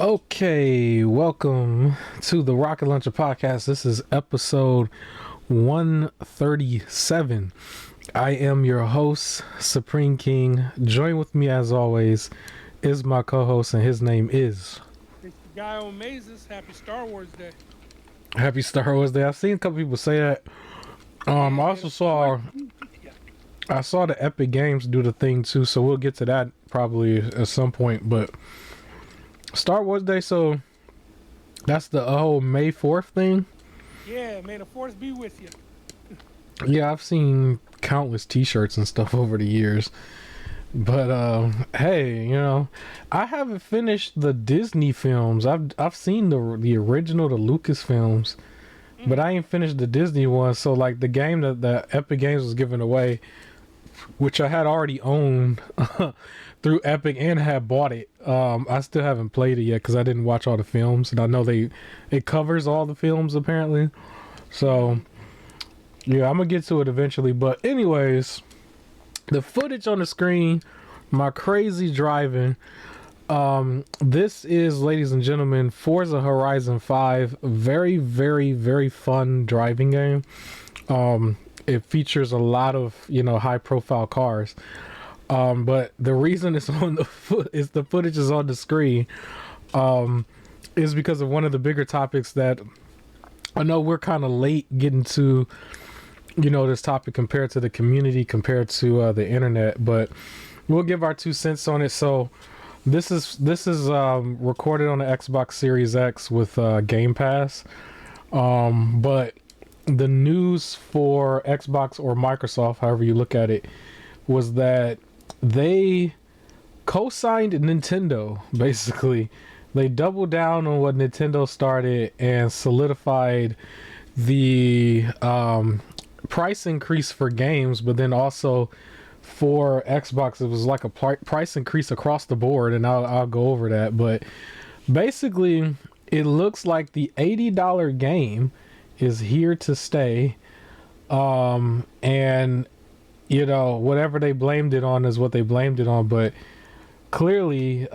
Okay, welcome to the Rocket Launcher podcast. This is episode 137. I am your host, Supreme King. Join with me as always is my co-host, and his name is It's the guy on Mazes. Happy Star Wars Day. Happy Star Wars Day. I've seen a couple people say that. I also saw the Epic Games do the thing too, so we'll get to that probably at some point. But Star Wars Day, so that's the whole May 4th thing. Yeah, may the force be with you. Yeah, I've seen countless t-shirts and stuff over the years. But hey, I haven't finished the Disney films. I've seen the original, the Lucas films, but I ain't finished the Disney one. So like the game that the Epic Games was giving away, which I had already owned through Epic and had bought it. I still haven't played it yet because I didn't watch all the films, and I know it covers all the films apparently. So yeah, I'm gonna get to it eventually. But anyways, the footage on the screen, my crazy driving. This is, ladies and gentlemen, Forza Horizon 5. Very, very, very fun driving game. It features a lot of high profile cars. But the reason it's on the footage is on the screen, is because of one of the bigger topics that I know we're kind of late getting to, this topic compared to the community, compared to the internet, but we'll give our 2 cents on it. So this is recorded on the Xbox Series X with Game Pass, but the news for Xbox or Microsoft, however you look at it, was that they co-signed Nintendo. Basically, they doubled down on what Nintendo started and solidified the price increase for games, but then also for Xbox it was like a price increase across the board, and I'll go over that. But basically it looks like the $80 game is here to stay, and whatever they blamed it on is what they blamed it on. But clearly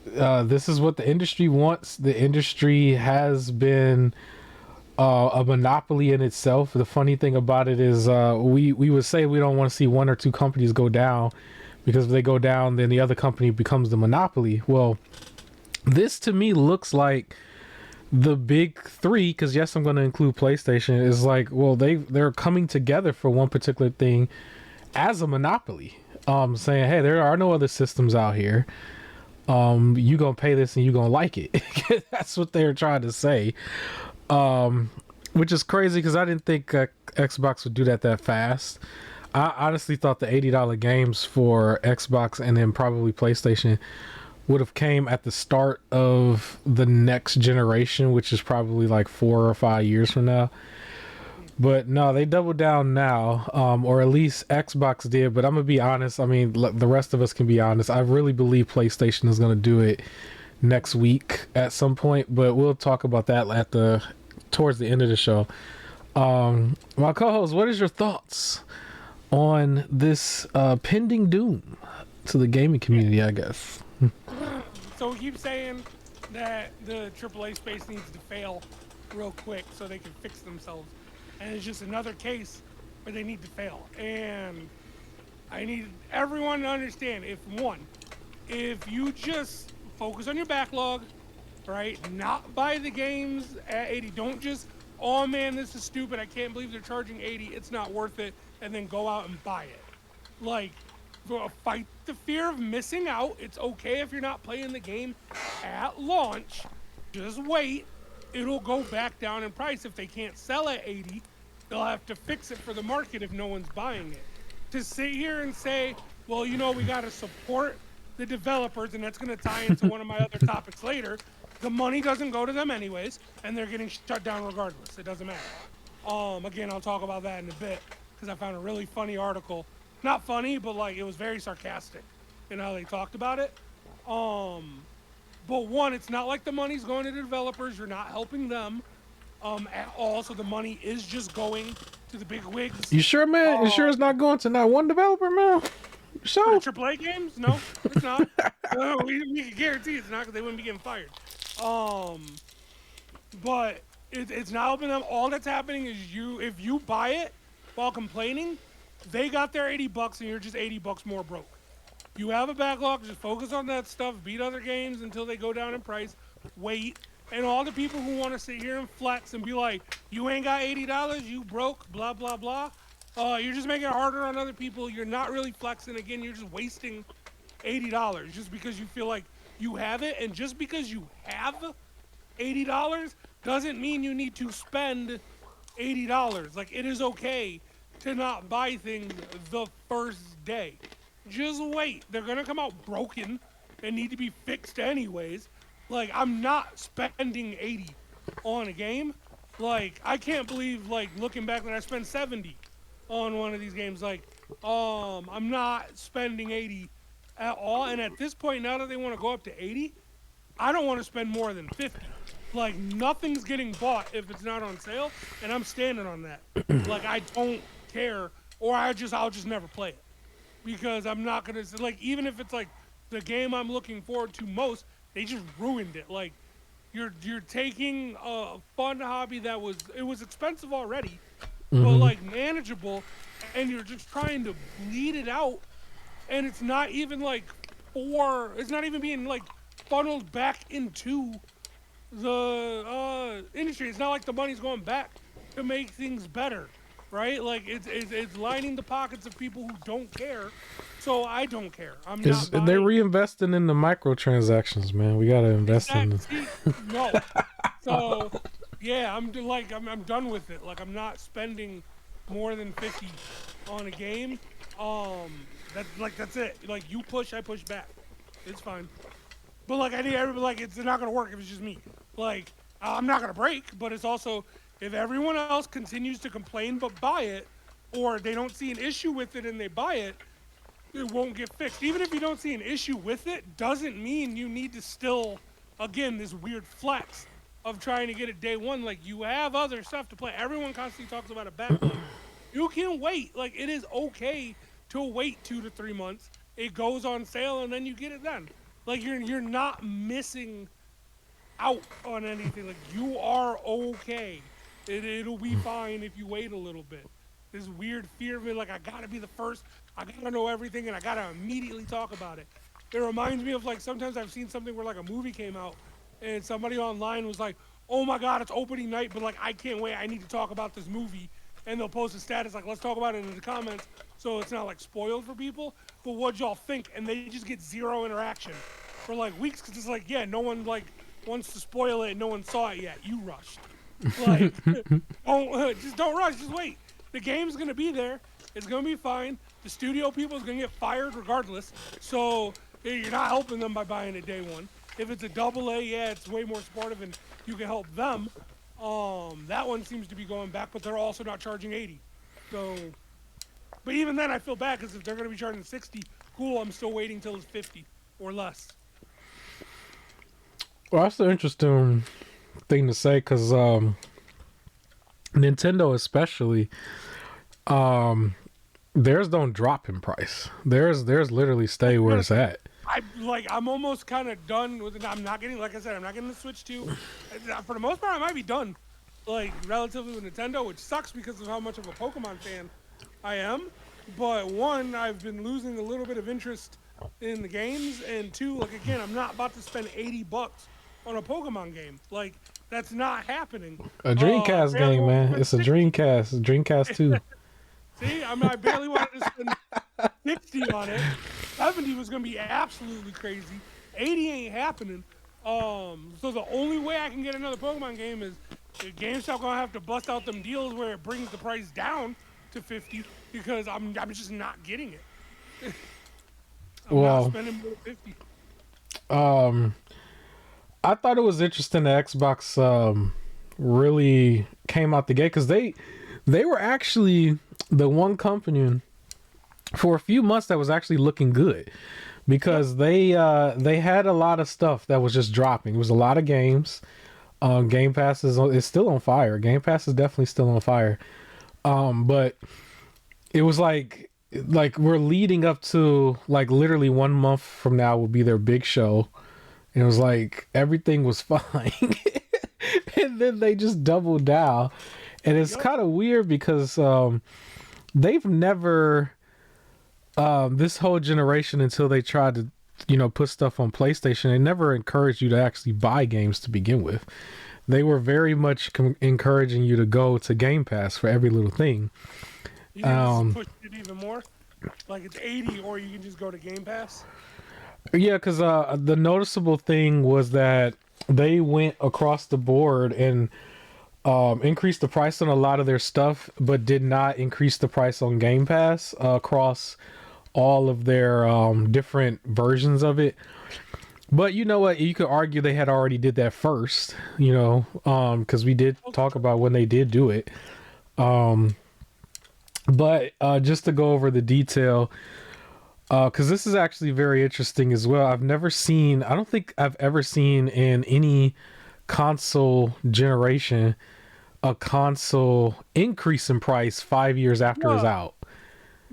this is what the industry wants. The industry has been a monopoly in itself. The funny thing about it is we would say we don't want to see one or two companies go down, because if they go down then the other company becomes the monopoly. Well, this to me looks like the big three, because yes, I'm going to include PlayStation, is like, well, they're coming together for one particular thing as a monopoly, saying, hey, there are no other systems out here, you gonna pay this and you gonna like it. That's what they're trying to say, which is crazy because I didn't think Xbox would do that fast. I honestly thought the $80 games for Xbox and then probably PlayStation would have came at the start of the next generation, which is probably like 4 or 5 years from now. But no, they doubled down now, or at least Xbox did. But I'm gonna be honest. I mean, the rest of us can be honest. I really believe PlayStation is gonna do it next week at some point. But we'll talk about that towards the end of the show. My co-host, what is your thoughts on this pending doom to the gaming community, I guess? So we keep saying that the AAA space needs to fail real quick so they can fix themselves. And it's just another case where they need to fail. And I need everyone to understand, if you just focus on your backlog, right? Not buy the games at 80. Don't just, oh man, this is stupid. I can't believe they're charging 80. It's not worth it. And then go out and buy it. Like, fight the fear of missing out. It's okay if you're not playing the game at launch. Just wait. It'll go back down in price. If they can't sell at 80, they'll have to fix it for the market if no one's buying it. To sit here and say, well, we got to support the developers, and that's going to tie into one of my other topics later. The money doesn't go to them anyways, and they're getting shut down regardless. It doesn't matter. Again, I'll talk about that in a bit, because I found a really funny article. Not funny, but like it was very sarcastic in how they talked about it. But one, it's not like the money's going to the developers. You're not helping them at all. So the money is just going to the big wigs. You sure, man? You sure it's not going to not one developer, man? So AAA games? No, it's not. We can guarantee guarantee it's not because they wouldn't be getting fired. But it's not helping them. All that's happening is if you buy it while complaining, they got their $80 and you're just $80 more broke. You have a backlog, just focus on that stuff, beat other games until they go down in price, wait, and all the people who want to sit here and flex and be like, you ain't got $80, you broke, blah, blah, blah, you're just making it harder on other people. You're not really flexing. Again, you're just wasting $80 just because you feel like you have it. And just because you have $80 doesn't mean you need to spend $80. Like, it is okay to not buy things the first day. Just wait. They're gonna come out broken and need to be fixed anyways. Like, I'm not spending 80 on a game. Like, I can't believe, like, looking back that I spent 70 on one of these games. Like, I'm not spending 80 at all. And at this point, now that they want to go up to 80, I don't want to spend more than 50. Like, nothing's getting bought if it's not on sale, and I'm standing on that. Like, I don't care, or I'll just never play it. Because I'm not gonna, like, even if it's like the game I'm looking forward to most, they just ruined it. Like, you're taking a fun hobby that was expensive already, but like manageable, and you're just trying to bleed it out, and it's not even like it's not even being like funneled back into the industry. It's not like the money's going back to make things better. Right? Like, it's lining the pockets of people who don't care, so I don't care. They're reinvesting in the microtransactions, man. We gotta invest in them. No. So, yeah, I'm done with it. Like, I'm not spending more than 50 on a game. That's it. Like, you push, I push back. It's fine. But like, I need everybody. Like, it's not gonna work if it's just me. Like, I'm not gonna break, but it's also, if everyone else continues to complain but buy it, or they don't see an issue with it and they buy it, it won't get fixed. Even if you don't see an issue with it, doesn't mean you need to still, again, this weird flex of trying to get it day one. Like, you have other stuff to play. Everyone constantly talks about a backlog. You can wait. Like, it is okay to wait 2 to 3 months. It goes on sale and then you get it then. Like, you're not missing out on anything. Like, you are okay. It'll be fine if you wait a little bit. This weird fear of it, like, I gotta be the first, I gotta know everything, and I gotta immediately talk about it. It reminds me of, like, sometimes I've seen something where, like, a movie came out, and somebody online was like, oh my god, it's opening night, but, like, I can't wait, I need to talk about this movie. And they'll post a status, like, let's talk about it in the comments, so it's not, like, spoiled for people. But what'd y'all think? And they just get zero interaction for, like, weeks, because it's like, yeah, no one, like, wants to spoil it, and no one saw it yet. You rushed. Like, don't rush, just wait. The game's gonna be there. It's gonna be fine. The studio people is gonna get fired regardless. So you're not helping them by buying it day one. If it's a AA, yeah, it's way more supportive and you can help them. That one seems to be going back, but they're also not charging 80. So, but even then, I feel bad because if they're gonna be charging 60, cool. I'm still waiting till it's 50 or less. Well, that's an interesting thing to say, because Nintendo especially, theirs don't drop in price. Theirs literally stay where it's at. I'm almost kind of done with it. I'm not getting, like I said, I'm not getting the Switch 2. For the most part, I might be done, like, relatively with Nintendo, which sucks because of how much of a Pokemon fan I am. But one, I've been losing a little bit of interest in the games, and two, like, again, I'm not about to spend $80 on a Pokemon game. Like, that's not happening. A Dreamcast game, man. It's a Dreamcast 2. See, I barely wanted to spend 60 on it. 70 was gonna be absolutely crazy. 80 ain't happening. So the only way I can get another Pokemon game is GameStop gonna have to bust out them deals where it brings the price down to 50, because I'm just not getting it. I'm not spending more than 50. I thought it was interesting that Xbox really came out the gate, because they were actually the one company for a few months that was actually looking good, because they had a lot of stuff that was just dropping. It was a lot of games. Game Pass is still on fire. Game Pass is definitely still on fire. But it was like we're leading up to, like, literally 1 month from now will be their big show. And it was like everything was fine. And then they just doubled down. And it's kind of weird because they've never this whole generation, until they tried to, put stuff on PlayStation, they never encouraged you to actually buy games to begin with. They were very much encouraging you to go to Game Pass for every little thing. You can just push it even more? Like it's 80, or you can just go to Game Pass? Yeah, because the noticeable thing was that they went across the board and increased the price on a lot of their stuff, but did not increase the price on Game Pass across all of their different versions of it. But you know what? You could argue they had already did that first, because we did talk about when they did do it. But just to go over the detail, because this is actually very interesting as well. I don't think I've ever seen in any console generation a console increase in price 5 years after it's out.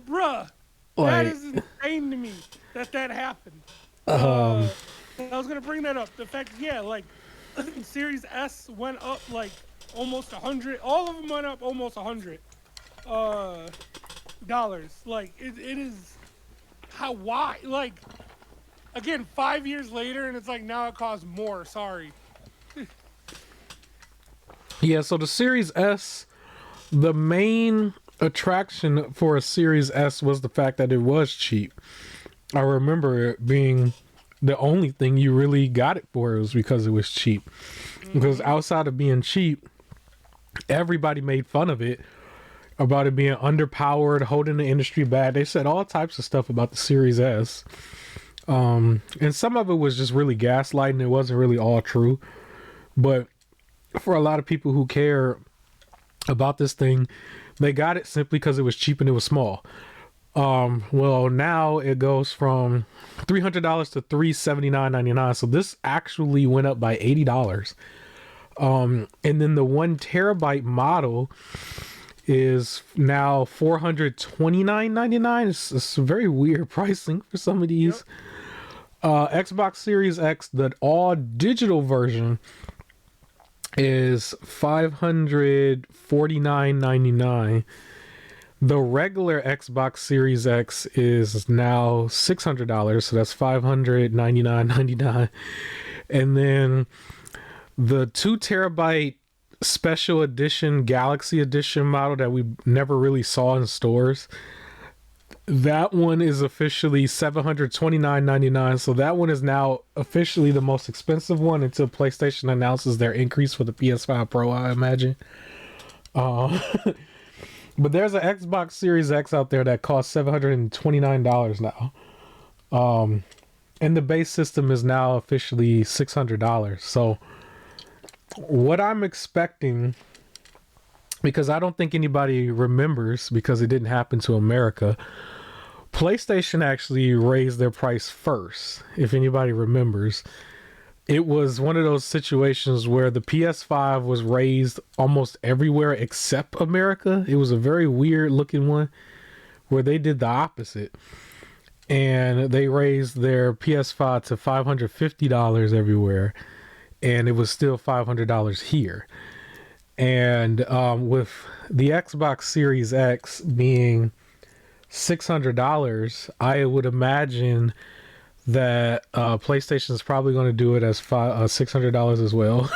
Bruh, that is insane to me that happened. I was gonna bring that up. The fact, like Series S went up like almost 100. All of them went up almost $100 dollars. Like it is. Why? Like, again, 5 years later, and it's like now it costs more. Sorry. Yeah, so the Series S, the main attraction for a Series S was the fact that it was cheap. I remember it being the only thing you really got it for was because it was cheap. Because outside of being cheap, everybody made fun of it, about it being underpowered, holding the industry back. They said all types of stuff about the Series S. And some of it was just really gaslighting. It wasn't really all true. But for a lot of people who care about this thing, they got it simply because it was cheap and it was small. Well, now it goes from $300 to $379.99. So this actually went up by $80. And then the 1 terabyte model is now $429.99. It's very weird pricing for some of these. Xbox Series X, the all digital version, is $549.99. The regular Xbox Series X is now $600, so that's $599.99. And then the 2 terabyte special edition Galaxy Edition model that we never really saw in stores, that one is officially $729.99. So that one is now officially the most expensive one until PlayStation announces their increase for the PS5 Pro, I imagine. But there's an Xbox Series X out there that costs $729 now. And the base system is now officially $600. So what I'm expecting, because I don't think anybody remembers because it didn't happen to America, PlayStation actually raised their price first. If anybody remembers, it was one of those situations where the PS5 was raised almost everywhere except America. It was a very weird looking one where they did the opposite. And they raised their PS5 to $550 everywhere. And it was still $500 here. And with the Xbox Series X being $600, I would imagine that PlayStation is probably going to do it as $600 as well.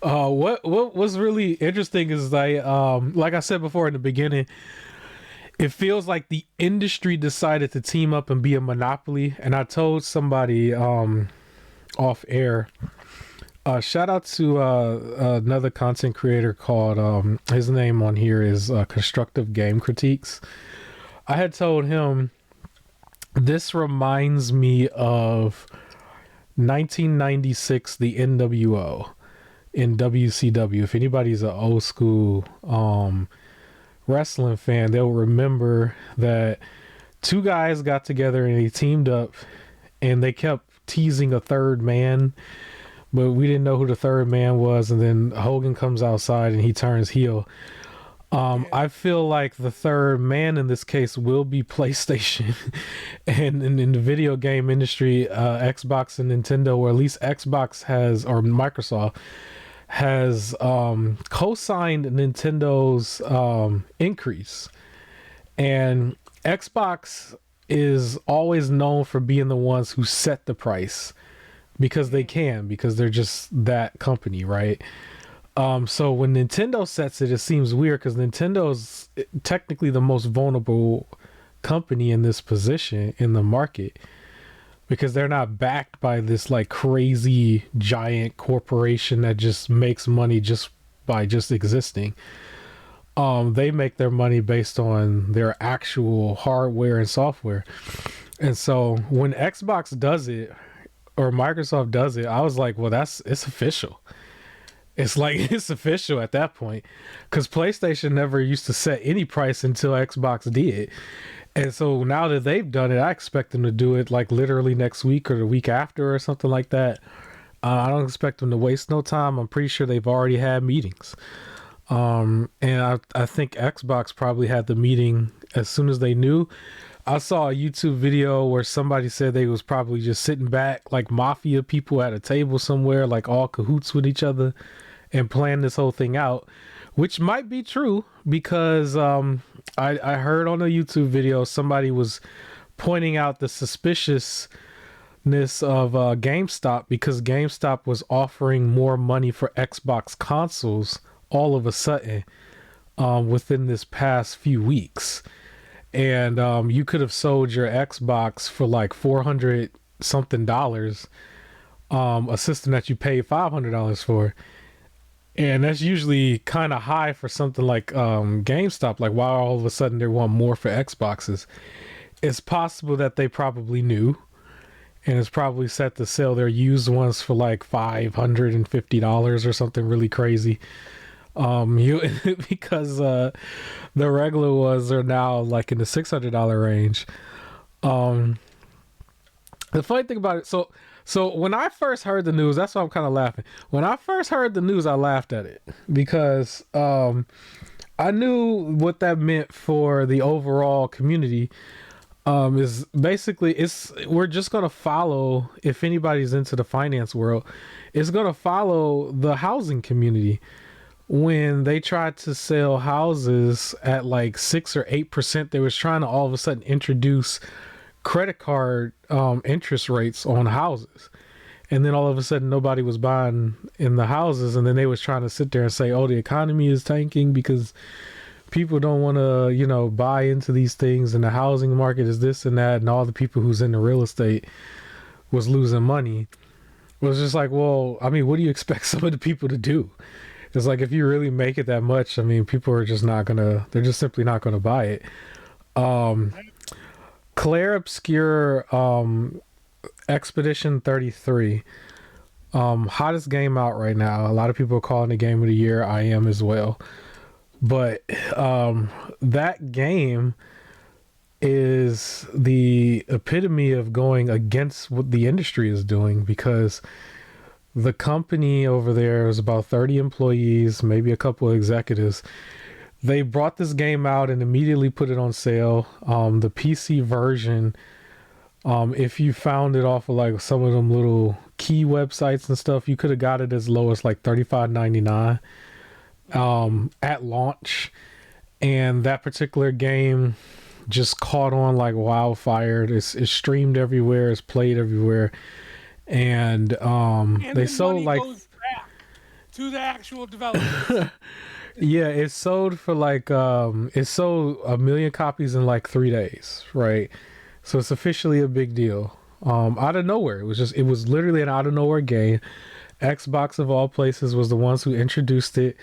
What was really interesting is like I said before in the beginning, it feels like the industry decided to team up and be a monopoly. And I told somebody off air, shout out to another content creator called his name on here is Constructive Game Critiques. I had told him, this reminds me of 1996, the NWO in WCW. If anybody's an old school wrestling fan, they'll remember that 2 guys got together and they teamed up and they kept teasing a third man, but we didn't know who the third man was. And then Hogan comes outside and he turns heel. Yeah. I feel like the third man in this case will be PlayStation, and in the video game industry, Xbox and Nintendo, or at least Xbox has, or Microsoft has co-signed Nintendo's increase, and Xbox is always known for being the ones who set the price because they can, because they're just that company, right? So when Nintendo sets it, it seems weird because Nintendo's technically the most vulnerable company in this position in the market because they're not backed by this like crazy giant corporation that just makes money just by just existing. They make their money based on their actual hardware and software. And so when Xbox does it or Microsoft does it, I was like, well, it's official. It's like it's official at that point because PlayStation never used to set any price until Xbox did. And so now that they've done it, I expect them to do it like literally next week or the week after or something like that. I don't expect them to waste no time. I'm pretty sure they've already had meetings. And I think Xbox probably had the meeting as soon as they knew. I saw a YouTube video where somebody said they was probably just sitting back like mafia people at a table somewhere, like all cahoots with each other and plan this whole thing out, which might be true because I heard on a YouTube video somebody was pointing out the suspiciousness of GameStop because GameStop was offering more money for Xbox consoles all of a sudden within this past few weeks. And you could have sold your Xbox for like $400 something a system that you paid $500 for. And that's usually kind of high for something like GameStop. Like, why all of a sudden they want more for Xboxes? It's possible that they probably knew, and it's probably set to sell their used ones for like $550 or something really crazy. Because the regular ones are now like in the $600 range. The funny thing about it, so when I first heard the news, that's why I'm kind of laughing. When I first heard the news, I laughed at it because I knew what that meant for the overall community. Is basically we're just gonna follow, if anybody's into the finance world, it's gonna follow the housing community. When they tried to sell houses at like 6 or 8%, they was trying to all of a sudden introduce credit card interest rates on houses, and then all of a sudden nobody was buying in the houses, and then they was trying to sit there and say, oh, the economy is tanking because people don't want to buy into these things, and the housing market is this and that, and all the people who's in the real estate was losing money. It was just like, well, I mean, what do you expect some of the people to do? It's like, if you really make it that much, I mean, people are just not gonna, they're just simply not gonna buy it. Claire Obscure Expedition 33, hottest game out right now. A lot of people are calling it game of the year. I am as well. But that game is the epitome of going against what the industry is doing, because the company over there is about 30 employees, maybe a couple of executives. They brought this game out and immediately put it on sale. The PC version, if you found it off of like some of them little key websites and stuff, you could have got it as low as like $35.99 at launch. And that particular game just caught on like wildfire. It's streamed everywhere, it's played everywhere. And they sold like to the actual developers. Yeah, it sold for like it sold 1 million copies in like 3 days, right? So it's officially a big deal. Out of nowhere. It was literally an out of nowhere game. Xbox of all places was the ones who introduced it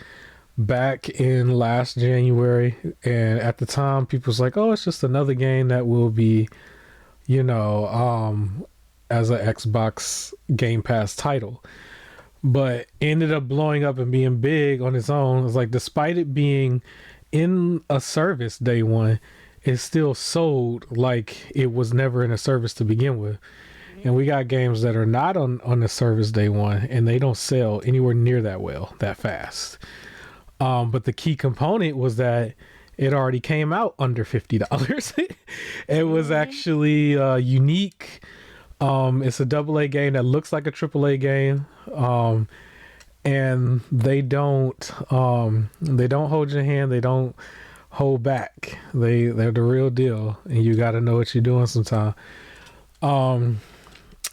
back in last January, and at the time people was like, oh, it's just another game that will be, as an Xbox Game Pass title. But ended up blowing up and being big on its own. It's like, despite it being in a service day one, it still sold like it was never in a service to begin with. And we got games that are not on the service day one, and they don't sell anywhere near that well, that fast. But the key component was that it already came out under $50. It was actually unique. It's a AA game that looks like a AAA game. And they don't hold your hand. They don't hold back. They're the real deal, and you got to know what you're doing sometimes. And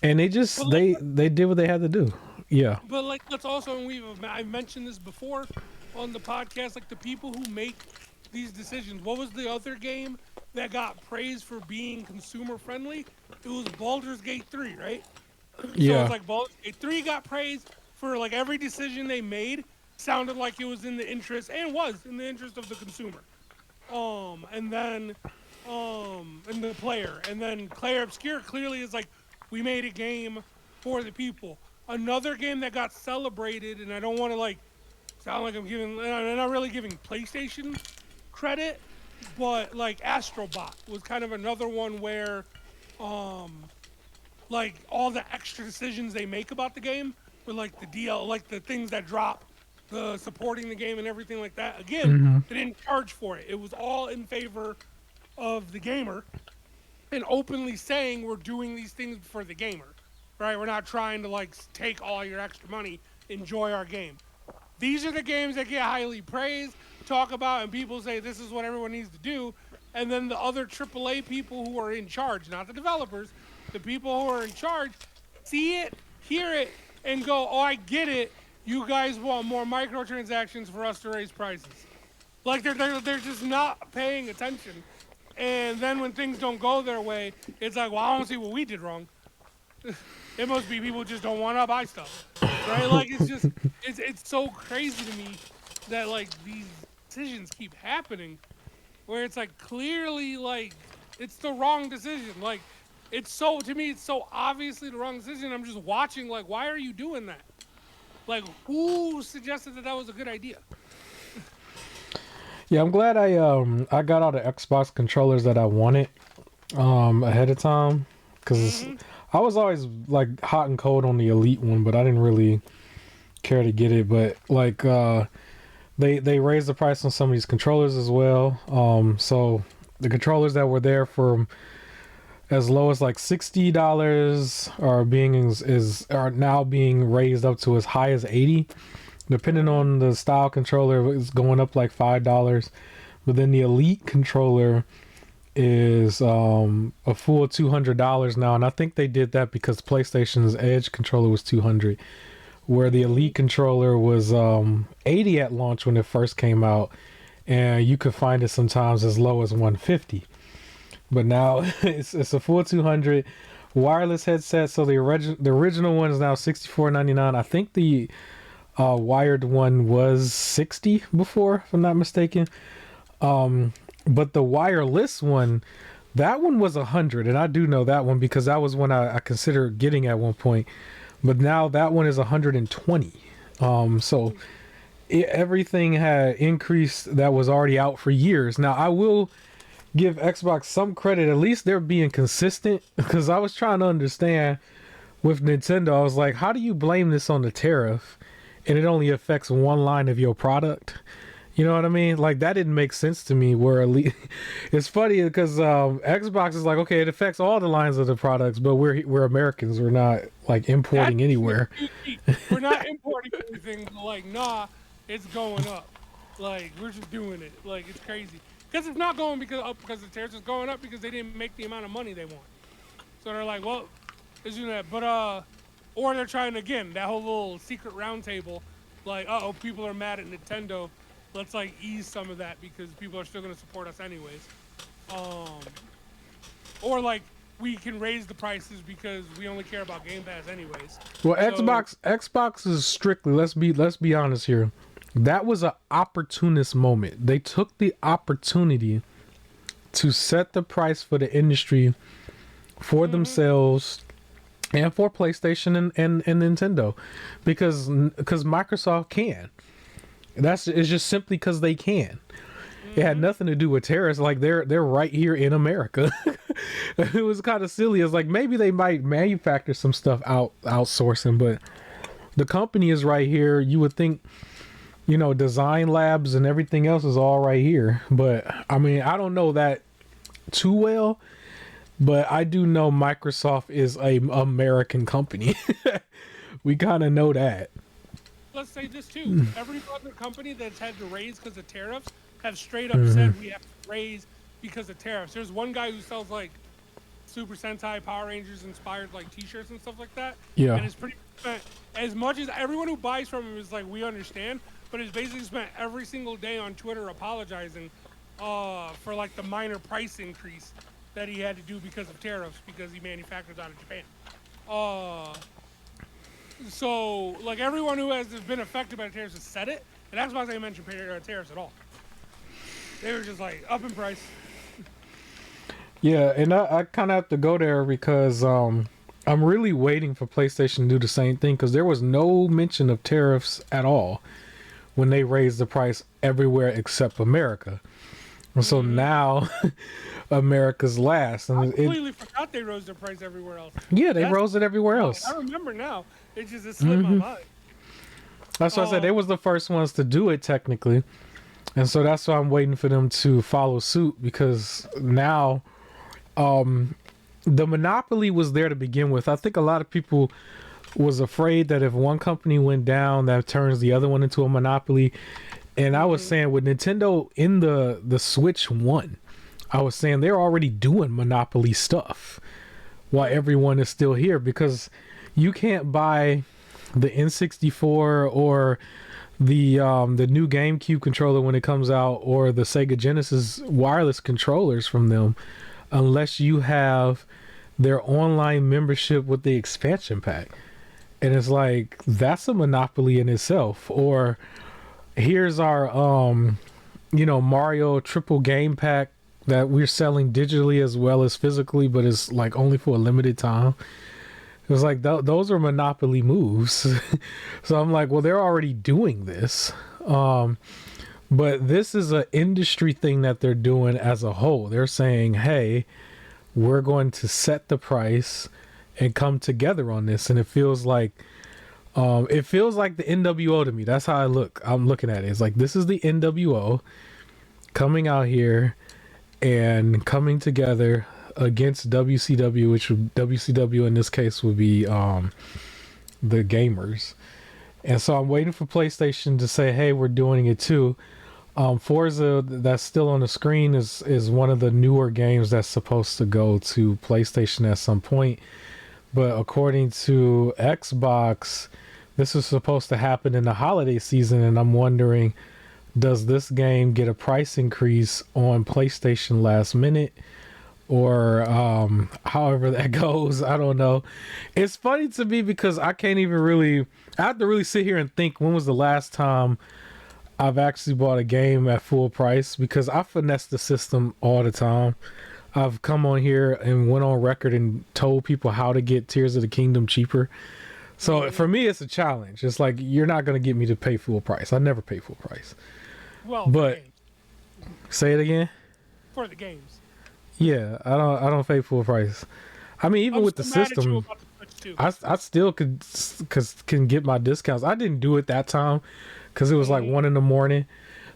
they did what they had to do. Yeah. But like, let's also, and I've mentioned this before on the podcast, like the people who make these decisions. What was the other game that got praised for being consumer friendly? It was Baldur's Gate 3, right? Yeah. So it's like Baldur's Gate 3 got praised for like every decision they made sounded like it was in the interest, and was in the interest of the consumer. And the player. And then Claire Obscure clearly is like, we made a game for the people. Another game that got celebrated, and I don't want to like sound like I'm not really giving PlayStation credit, but like Astrobot was kind of another one where, like all the extra decisions they make about the game, with like the DL, like the things that drop, the supporting the game and everything like that. Again, they didn't charge for it. It was all in favor of the gamer, and openly saying we're doing these things for the gamer, right? We're not trying to like take all your extra money, enjoy our game. These are the games that get highly praised, talk about, and people say this is what everyone needs to do. And then the other AAA people who are in charge, not the developers, the people who are in charge, see it, hear it, and go, oh, I get it. You guys want more microtransactions for us to raise prices. Like they're just not paying attention. And then when things don't go their way, it's like, well, I don't see what we did wrong. It must be people just don't want to buy stuff, right? Like it's so crazy to me that like these decisions keep happening, where it's like clearly like it's the wrong decision. Like it's so, to me, it's so obviously the wrong decision. I'm just watching like, why are you doing that? Like who suggested that was a good idea? Yeah, I'm glad I got all the Xbox controllers that I wanted ahead of time, because I was always like hot and cold on the Elite one, but I didn't really care to get it. But like they raised the price on some of these controllers as well. So the controllers that were there for as low as like $60 are now being raised up to as high as $80. Depending on the style controller, it's going up like $5. But then the Elite controller is a full $200 now, and I think they did that because PlayStation's Edge controller was $200, where the Elite controller was $80 at launch when it first came out, and you could find it sometimes as low as $150. But now it's a full $200 wireless headset. So the original one is now $64.99. I think the wired one was $60 before, if I'm not mistaken. But the wireless one, that one was $100, and I do know that one because that was one I considered getting at one point. But now that one is $120. So everything had increased that was already out for years. Now I will give Xbox some credit. At least they're being consistent, because I was trying to understand with Nintendo. I was like, how do you blame this on the tariff and it only affects one line of your product? You know what I mean? Like, that didn't make sense to me. Where it's funny because Xbox is like, okay, it affects all the lines of the products, but we're Americans. We're not like importing anywhere. We're not importing anything. Like, nah, it's going up. Like, we're just doing it. Like, it's crazy. Because it's not going because the tariffs is going up because they didn't make the amount of money they want. So they're like, well, let's do that. But or they're trying, again, that whole little secret round table, like, people are mad at Nintendo. Let's like ease some of that because people are still going to support us anyways. Or like we can raise the prices because we only care about Game Pass anyways. Well, so, Xbox is strictly, let's be honest here. That was an opportunist moment. They took the opportunity to set the price for the industry, for themselves, and for PlayStation and Nintendo, because Microsoft can. It's just simply because they can. It had nothing to do with tariffs. Like they're right here in America. It was kind of silly. It's like maybe they might manufacture some stuff outsourcing, but the company is right here. You would think design labs and everything else is all right here. But I mean, I don't know that too well, but I do know Microsoft is a American company. We kind of know that. Let's say this too. Every other company that's had to raise because of tariffs have straight up said we have to raise because of tariffs. There's one guy who sells like Super Sentai Power Rangers inspired like t-shirts and stuff like that. Yeah. And it's pretty as much as everyone who buys from him is like, we understand, but it's basically spent every single day on Twitter apologizing for like the minor price increase that he had to do because of tariffs because he manufactures out of Japan. So like everyone who has been affected by the tariffs has said it, and that's why they mentioned tariffs at all. They were just like up in price. Yeah, and I kind of have to go there because I'm really waiting for PlayStation to do the same thing because there was no mention of tariffs at all when they raised the price everywhere except America. And so now America's last. And I completely forgot they rose their price everywhere else. Yeah, they rose it everywhere else. I remember now. It slipped my mind. That's why I said they was the first ones to do it technically. And so that's why I'm waiting for them to follow suit because now the monopoly was there to begin with. I think a lot of people was afraid that if one company went down, that turns the other one into a monopoly. And I was saying with Nintendo in the Switch 1, I was saying they're already doing monopoly stuff while everyone is still here because you can't buy the N64 or the new GameCube controller when it comes out or the Sega Genesis wireless controllers from them unless you have their online membership with the expansion pack. And it's like, that's a monopoly in itself. Or here's our Mario triple game pack that we're selling digitally as well as physically, but it's like only for a limited time. It was like those are monopoly moves. So I'm like, well, they're already doing this. But this is an industry thing that they're doing as a whole. They're saying, hey, we're going to set the price and come together on this. And it feels like the NWO to me. That's how I'm looking at it. It's like, this is the NWO coming out here and coming together against WCW, which WCW in this case would be the gamers. And so I'm waiting for PlayStation to say, hey, we're doing it too. Forza, that's still on the screen, is one of the newer games that's supposed to go to PlayStation at some point. But according to Xbox, this is supposed to happen in the holiday season, and I'm wondering, does this game get a price increase on PlayStation last minute? Or however that goes, I don't know. It's funny to me because I can't even really, I have to really sit here and think, when was the last time I've actually bought a game at full price? Because I finesse the system all the time. I've come on here and went on record and told people how to get Tears of the Kingdom cheaper. So for me, it's a challenge. It's like, you're not going to get me to pay full price. I never pay full price. Well, but say it again. For the games. Yeah, I don't pay full price. I mean, even with the system, I still can get my discounts. I didn't do it that time because it was like 1 a.m.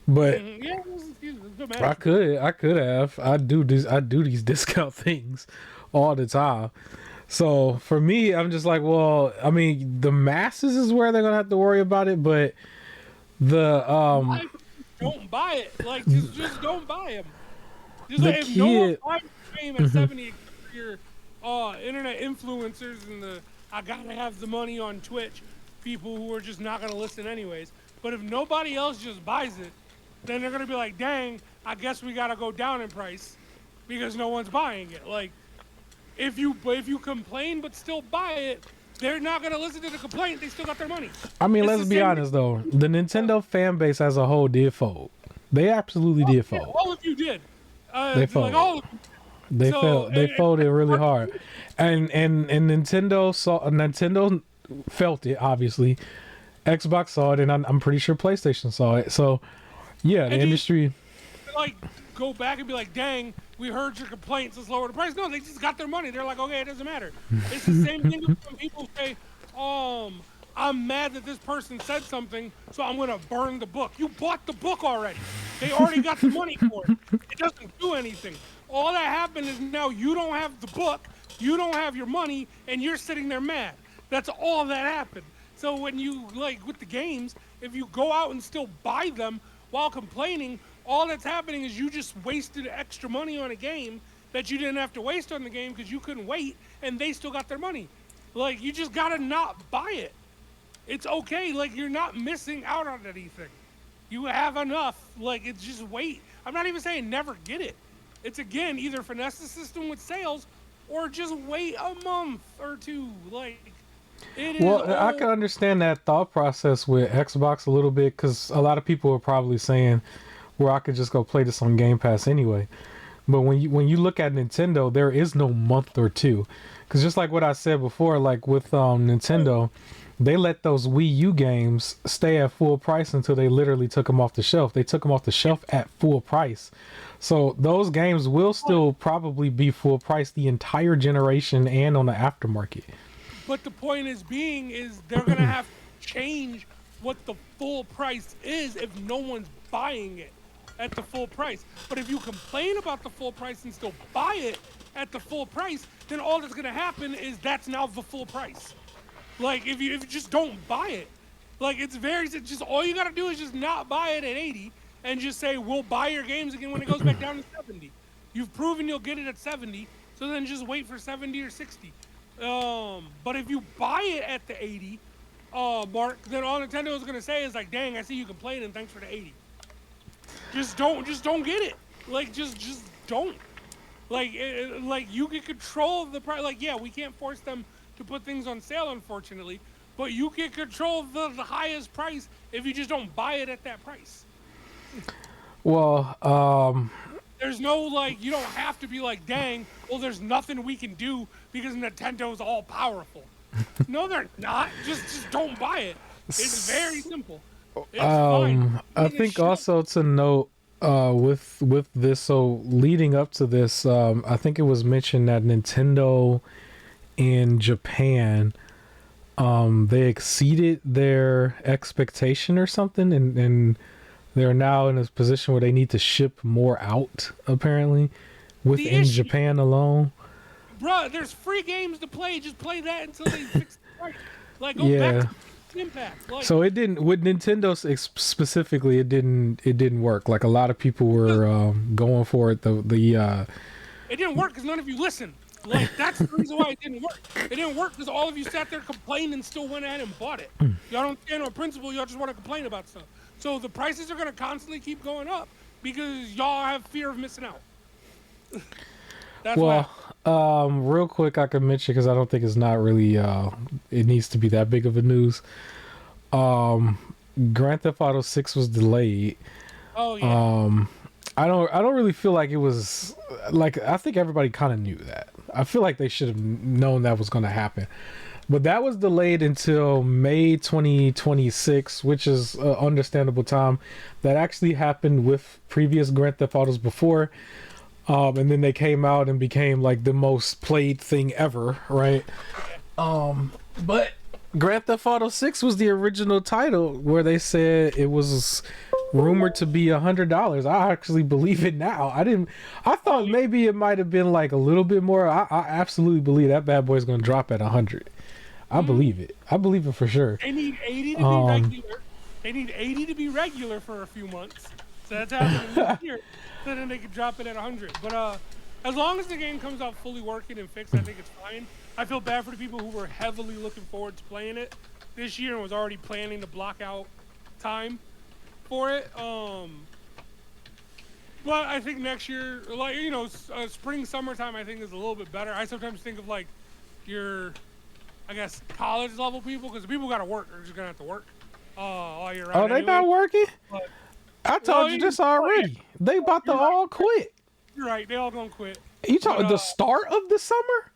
But yeah, I could have. I do these discount things all the time. So for me, I'm just like, well, I mean, the masses is where they're gonna have to worry about it, but the don't buy it. Like, just don't buy them. Just like, if no one buys the game at 70 for your internet influencers and I gotta have the money on Twitch, people who are just not gonna listen anyways. But if nobody else just buys it, then they're gonna be like, dang, I guess we gotta go down in price because no one's buying it. Like, if you complain but still buy it, they're not gonna listen to the complaint. They still got their money. I mean, let's be honest though. The Nintendo fan base as a whole did fold. They absolutely did fold. Yeah, all of you did. They folded. Like all of you. They folded really hard, and Nintendo felt it. Obviously, Xbox saw it, and I'm pretty sure PlayStation saw it. So, yeah, the industry. Like, go back and be like, dang, we heard your complaints. Let's lower the price. No, they just got their money. They're like, okay, it doesn't matter. It's the same thing when people say, I I'm mad that this person said something, so I'm gonna burn the book. You bought the book already. They already got the money for it. It doesn't do anything. All that happened is now you don't have the book, you don't have your money, and you're sitting there mad. That's all that happened. So when you, like with the games, if you go out and still buy them while complaining, all that's happening is you just wasted extra money on a game that you didn't have to waste on the game because you couldn't wait, and they still got their money. Like, you just gotta not buy it. It's okay. Like, you're not missing out on anything. You have enough. Like, it's just wait. I'm not even saying never get it. It's, again, either finesse the system with sales or just wait a month or two. Like, it is. Well, I can understand that thought process with Xbox a little bit, because a lot of people are probably saying, well, I could just go play this on Game Pass anyway. But when you look at Nintendo, there is no month or two. Because just like what I said before, like with Nintendo, they let those Wii U games stay at full price until they literally took them off the shelf. They took them off the shelf at full price. So those games will still probably be full price the entire generation and on the aftermarket. But the point is they're going to have to change what the full price is if no one's buying it at the full price. But if you complain about the full price and still buy it at the full price, then all that's going to happen is that's now the full price. Like, if you just don't buy it, like, it's just all you got to do is just not buy it at 80 and just say, we'll buy your games again when it goes back down to 70. You've proven you'll get it at 70, so then just wait for 70 or 60. But if you buy it at the 80 mark, then all Nintendo is going to say is like, dang, I see you complaining, thanks for the 80. Just don't get it. Like, just don't. Like, like, you can control the price. Like, yeah, we can't force them to put things on sale, unfortunately, but you can control the highest price if you just don't buy it at that price. Well, there's no, like, you don't have to be like, dang, well, there's nothing we can do because Nintendo's all powerful. No, they're not. Just don't buy it. It's very simple. It's fine. I think also to note with this, so leading up to this, I think it was mentioned that Nintendo in Japan, they exceeded their expectation or something, and they're now in a position where they need to ship more out, apparently, within Japan alone. Bruh, there's free games to play. Just play that until they fix the price. Like, go back to Impact. Like, so it didn't, with Nintendo specifically, it didn't work. Like, a lot of people were going for it. It didn't work because none of you listened. Like, that's the reason why it didn't work. It didn't work because all of you sat there complaining and still went ahead and bought it. Y'all don't stand on principle. Y'all just want to complain about stuff. So the prices are going to constantly keep going up because y'all have fear of missing out. That's real quick, I could mention, because I don't think it's not really, it needs to be that big of a news. Grand Theft Auto 6 was delayed. Oh, yeah. I don't really feel like it was, like, I think everybody kind of knew that. I feel like they should have known that was going to happen. But that was delayed until May 2026, which is an understandable time. That actually happened with previous Grand Theft Autos before. And then they came out and became like the most played thing ever, right? But Grand Theft Auto 6 was the original title where they said it was rumored to be $100. I actually believe it now. I thought maybe it might have been like a little bit more. I absolutely believe that bad boy's gonna drop at 100. I believe it. I believe it for sure. They need 80 to be regular. They need 80 to be regular for a few months. So that's happening this year. So then they can drop it at 100. But as long as the game comes out fully working and fixed, I think it's fine. I feel bad for the people who were heavily looking forward to playing it this year and was already planning to block out time for it. But I think next year, like, you know, spring, summertime, I think is a little bit better. I sometimes think of like your, I guess, college level people, because the people got to work. They're just gonna have to work all year round. Oh, they not working? But, I told you this already. They about to all quit. You're right. They all gonna quit. You talking the start of the summer?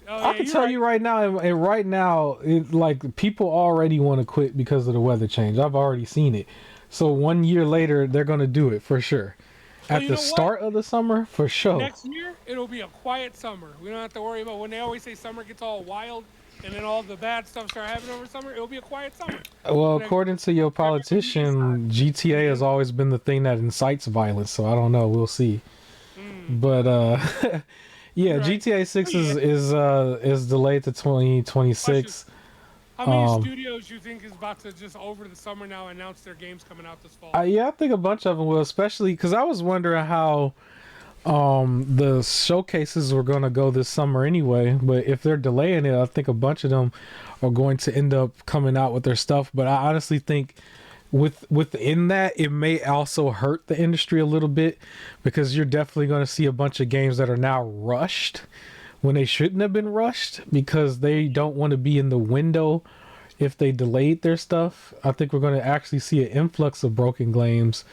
I can tell you right now, and right now, like, people already want to quit because of the weather change. I've already seen it. So 1 year later, they're gonna do it for sure. At the start of the summer, for sure. Next year, it'll be a quiet summer. We don't have to worry about when they always say summer gets all wild. and then all the bad stuff start happening over summer, it'll be a quiet summer. Well, But according to your everybody needs time. politician, GTA has always been the thing that incites violence. So I don't know. We'll see. But yeah, You're right. GTA Oh 6 yeah. is delayed to Question: 2026. how many Um, studios you think is about to just over the summer now announce their games coming out this fall? yeah, I think a bunch of them will, especially because I was wondering how the showcases were going to go this summer anyway. But if they're delaying it, I think a bunch of them are going to end up coming out with their stuff. But I honestly think within that, it may also hurt the industry a little bit because you're definitely going to see a bunch of games that are now rushed when they shouldn't have been rushed because they don't want to be in the window if they delayed their stuff. I think we're going to actually see an influx of broken games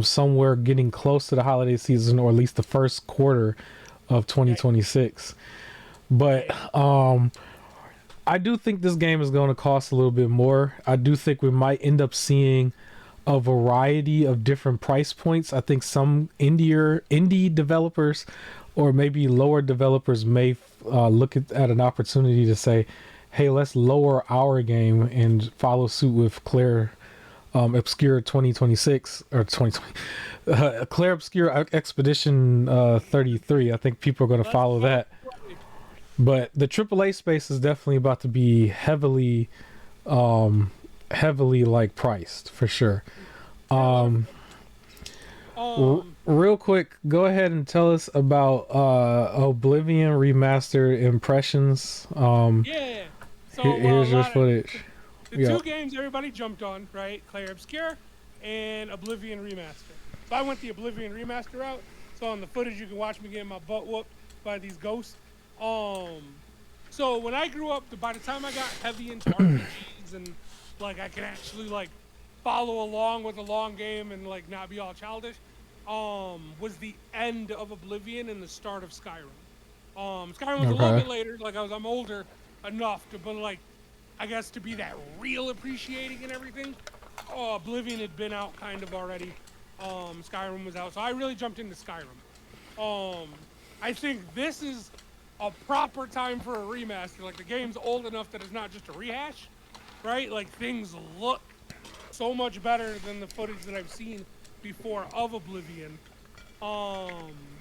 somewhere getting close to the holiday season or at least the first quarter of Yikes. 2026. But Yeah. I do think this game is going to cost a little bit more. I do think we might end up seeing a variety of different price points. I think some indie developers or maybe lower developers may look at an opportunity to say, "Hey, let's lower our game and follow suit with Claire Obscure 2026 or 2020 Claire Obscure Expedition 33." I think people are going to Let's follow go. that. But the AAA space is definitely about to be heavily like priced for sure. Yeah, a lot of Um, um real quick, go ahead and tell us about Oblivion Remastered impressions. yeah. So well, a Here's your lot of footage. the Yeah. two games everybody jumped on, right? Claire Obscure and Oblivion Remaster. So I went the Oblivion Remaster route. So on the footage you can watch me getting my butt whooped by these ghosts. Um so when I grew up, by the time I got heavy into RPGs and like I could actually like follow along with a long game and like not be all childish, was the end of Oblivion and the start of Skyrim. Skyrim was a little Okay. bit later, like I'm older enough to, but like I guess to be that real appreciating and everything. Oh, Oblivion had been out kind of already. Skyrim was out, so I really jumped into Skyrim. Um, I think this is a proper time for a remaster. Like the game's old enough that it's not just a rehash, right? Like things look so much better than the footage that I've seen before of Oblivion. Um,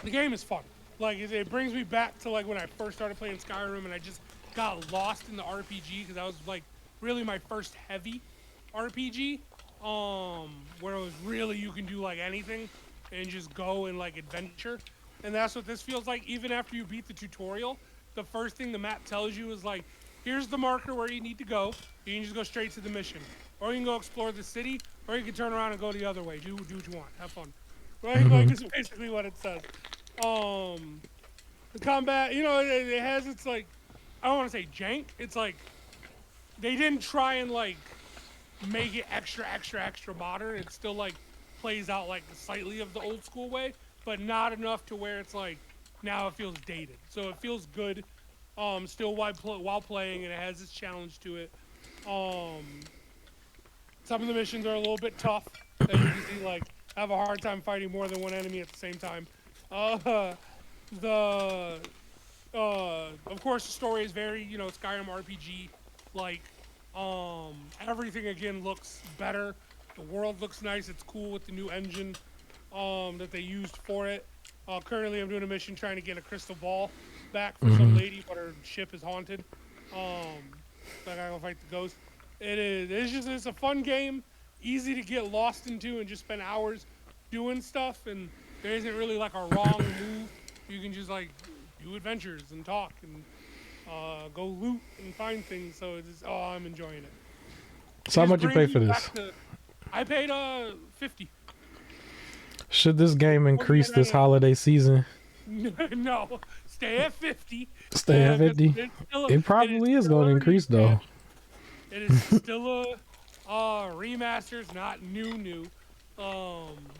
the game is fun. Like it brings me back to like when I first started playing Skyrim and I just got lost in the RPG because that was like really my first heavy RPG. Where it was really you can do like anything and just go and like adventure. And that's what this feels like. Even after you beat the tutorial, the first thing the map tells you is like, here's the marker where you need to go. You can just go straight to the mission, or you can go explore the city, or you can turn around and go the other way. Do what you want. Have fun. Right? Like Hmm. it's basically what it says. Um, the combat, it has its like, I don't want to say jank. It's like they didn't try and like make it extra modern. It still like plays out like slightly of the old school way, but not enough to where it's like now it feels dated. So it feels good. Still while playing, and it has its challenge to it. Um, some of the missions are a little bit tough. As you can see, like have a hard time fighting more than one enemy at the same time. Uh, the of course the story is very Skyrim RPG like. Everything again looks better. The world looks nice. It's cool with the new engine that they used for it. Currently, I'm doing a mission trying to get a crystal ball back for some Hmm. lady, but her ship is haunted. So I gotta go fight the ghost. It is. It's a fun game, easy to get lost into and just spend hours doing stuff. And there isn't really like a wrong move. You can just like do adventures and talk and go loot and find things. So I'm enjoying it. It So how just much you brings pay me for back this? to. I paid 50. Should this game increase this 49. holiday season? No, stay at 50 Stay at because 50? It it is probably is still going a to increase though. rehash. It is still a remaster. It's not new. Um,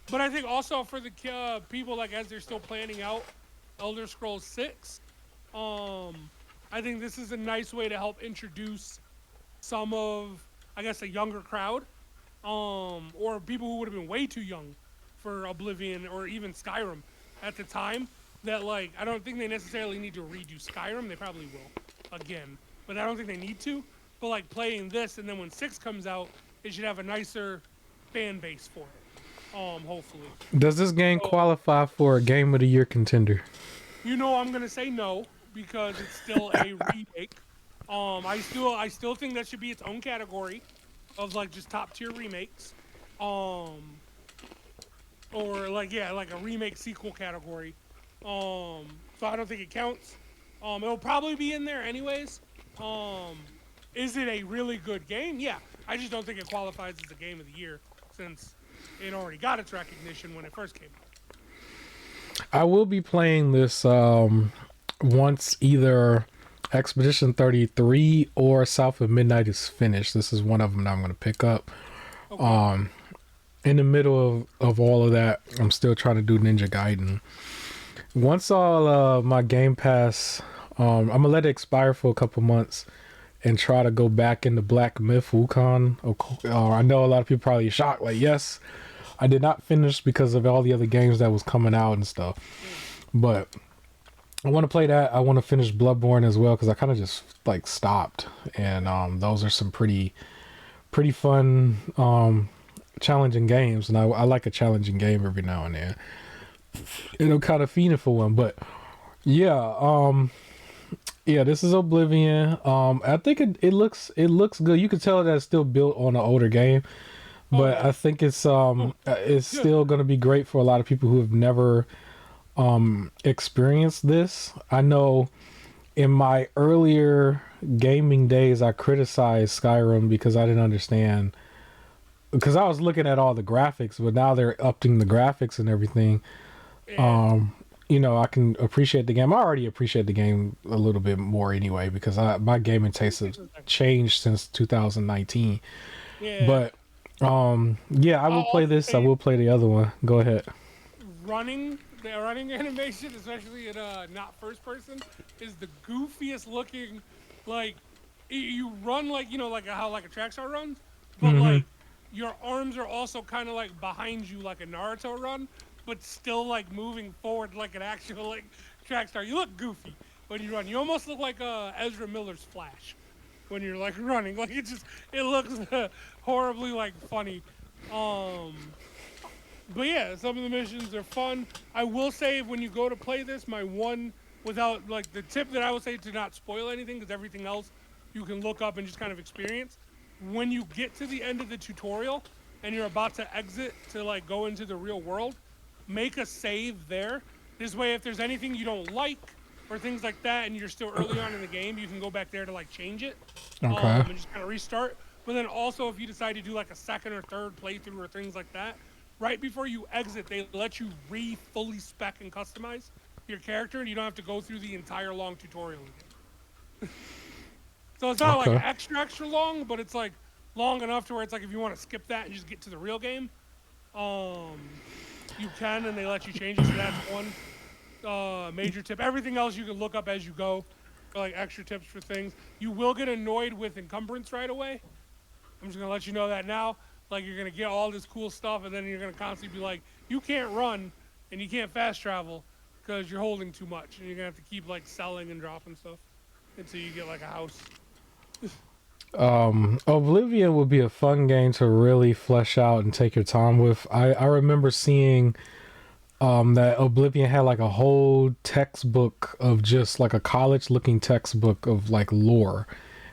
but I think also for the people like as they're still planning out Elder Scrolls 6, um, I think this is a nice way to help introduce some of I guess a younger crowd, or people who would have been way too young for Oblivion or even Skyrim at the time. that like I don't think they necessarily need to redo Skyrim. They probably will again, but I don't think they need to. But like playing this, and then when 6 comes out, it should have a nicer fan base for it. Hopefully. Does this game So qualify for a Game of the Year contender? I'm gonna say no because it's still a remake. I still think that should be its own category of like just top tier remakes. Um, or like yeah, like a remake sequel category. So I don't think it counts. It'll probably be in there anyways. Um, is it a really good game? Yeah, I just don't think it qualifies as a game of the year since it already got its recognition when it first came out. I will be playing this once either Expedition 33 or South of Midnight is finished. This is one of them that I'm going to pick up. Okay. In the middle of all of that, I'm still trying to do Ninja Gaiden. Once all my Game Pass, I'm going to let it expire for a couple months and try to go back into Black Myth Wukong. I know a lot of people probably shocked, like, yes, I did not finish because of all the other games that was coming out and stuff. Mm. But I want to play that. I want to finish Bloodborne as well because I kind of just like stopped. And those are some pretty fun, challenging games. And I like a challenging game every now and then. And I'm kind of fiending for one. But yeah, yeah, this is Oblivion. I think it looks good. You can tell that it's still built on an older game, but Okay. I think it's Good. still going to be great for a lot of people who have never experienced this. I know in my earlier gaming days, I criticized Skyrim because I didn't understand. Because I was looking at all the graphics, but now they're upping the graphics and everything. Yeah. I can appreciate the game. I already appreciate the game a little bit more anyway because my gaming tastes have changed since 2019. Yeah. But yeah, I I'll will play also this. I say will play the other one. Go ahead. the running animation, especially in not first person, is the goofiest looking. Like you run like like how like a track star runs, but Hmm. like your arms are also kind of like behind you like a Naruto run, but still like moving forward like an actual like track star. You look goofy when you run. You almost look like Ezra Miller's Flash when you're like running. Like it looks horribly like funny. Um, but yeah, some of the missions are fun. I will say when you go to play this, my one without like the tip that I would say to not spoil anything because everything else you can look up and just kind of experience. When you get to the end of the tutorial and you're about to exit to like go into the real world, make a save there. This way, if there's anything you don't like or things like that, and you're still early on in the game, you can go back there to like change it, Okay. and just kind of restart. But then also, if you decide to do like a second or third playthrough or things like that, right before you exit, they let you fully spec and customize your character, and you don't have to go through the entire long tutorial again. So it's not like Okay. extra long, but it's like long enough to where it's like if you want to skip that and just get to the real game, um, you can, and they let you change it. So that's one major tip. Everything else you can look up as you go, for like extra tips for things. You will get annoyed with encumbrance right away. I'm just gonna let you know that now. Like you're gonna get all this cool stuff, and then you're gonna constantly be like, you can't run and you can't fast travel because you're holding too much, and you're gonna have to keep like selling and dropping stuff until you get like a house. Oblivion would be a fun game to really flesh out and take your time with. I remember seeing that Oblivion had like a whole textbook of just like a college looking textbook of like lore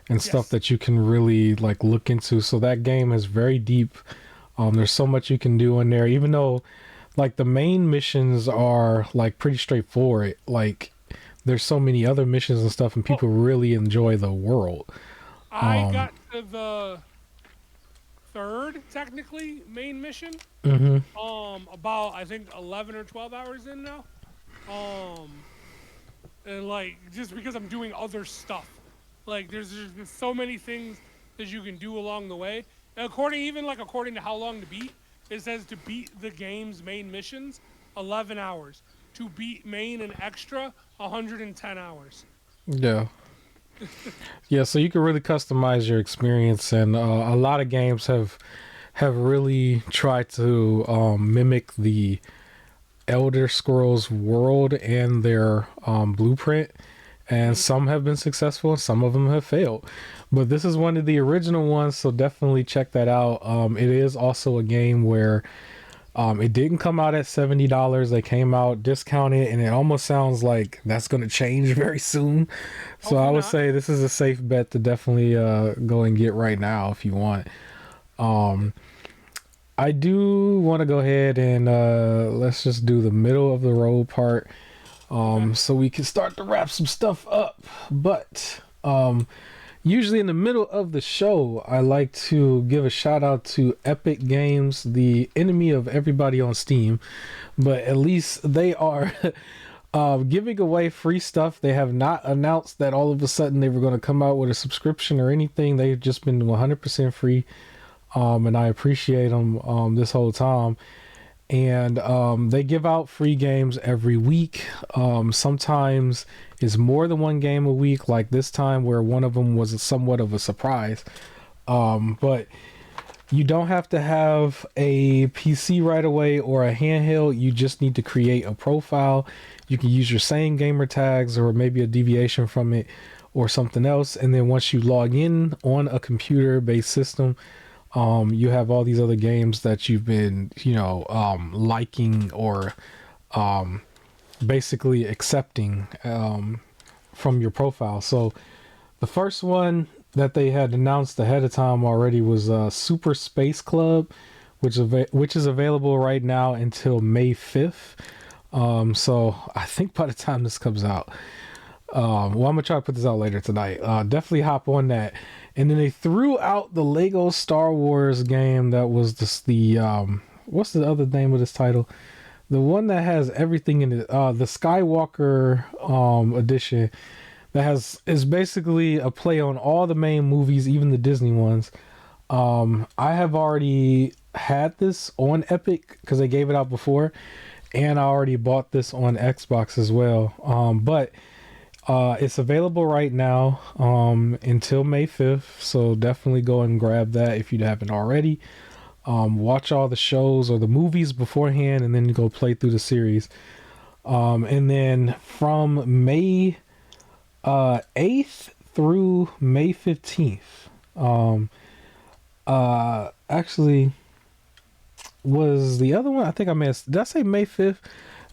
and stuff Yes. that you can really like look into. So that game is very deep. There's so much you can do in there, even though like the main missions are like pretty straightforward. Like there's so many other missions and stuff, and Well, people really enjoy the world. I got to the third technically main mission. Hmm. About I think 11 or 12 hours in now. Um, and like just because I'm doing other stuff, like there's just so many things that you can do along the way. And according to how long to beat, it says to beat the game's main missions 11 hours. To beat main and extra 110 hours. Yeah. Yeah, so you can really customize your experience, and a lot of games have really tried to mimic the Elder Scrolls World and their blueprint, and some have been successful and some of them have failed. But this is one of the original ones, so definitely check that out. It is also a game where it didn't come out at $70. They came out discounted, and it almost sounds like that's going to change very soon. So I would say this is a safe bet to definitely go and get right now if you want. I do want to go ahead and let's just do the middle of the road part, so we can start to wrap some stuff up. But usually in the middle of the show, I like to give a shout out to Epic Games, the enemy of everybody on Steam, but at least they are giving away free stuff. They have not announced that all of a sudden they were going to come out with a subscription or anything. They've just been 100% free. And I appreciate them this whole time. And they give out free games every week. Sometimes it's more than one game a week, like this time where one of them was somewhat of a surprise. But you don't have to have a PC right away or a handheld. You just need to create a profile. You can use your same gamer tags or maybe a deviation from it or something else. And then once you log in on a computer-based system, you have all these other games that you've been, liking or basically accepting from your profile. So the first one that they had announced ahead of time already was Super Space Club, which is available right now until May 5th. So I think by the time this comes out, I'm gonna try to put this out later tonight. Definitely hop on that. And then they threw out the Lego Star Wars game that was what's the other name of this title? The one that has everything in it, the Skywalker edition, is basically a play on all the main movies, even the Disney ones. I have already had this on Epic because they gave it out before, and I already bought this on Xbox as well. But it's available right now until May 5th, so definitely go and grab that if you haven't already. Watch all the shows or the movies beforehand, and then go play through the series. And then from May 8th through May 15th, actually, was the other one? I think did I say May 5th?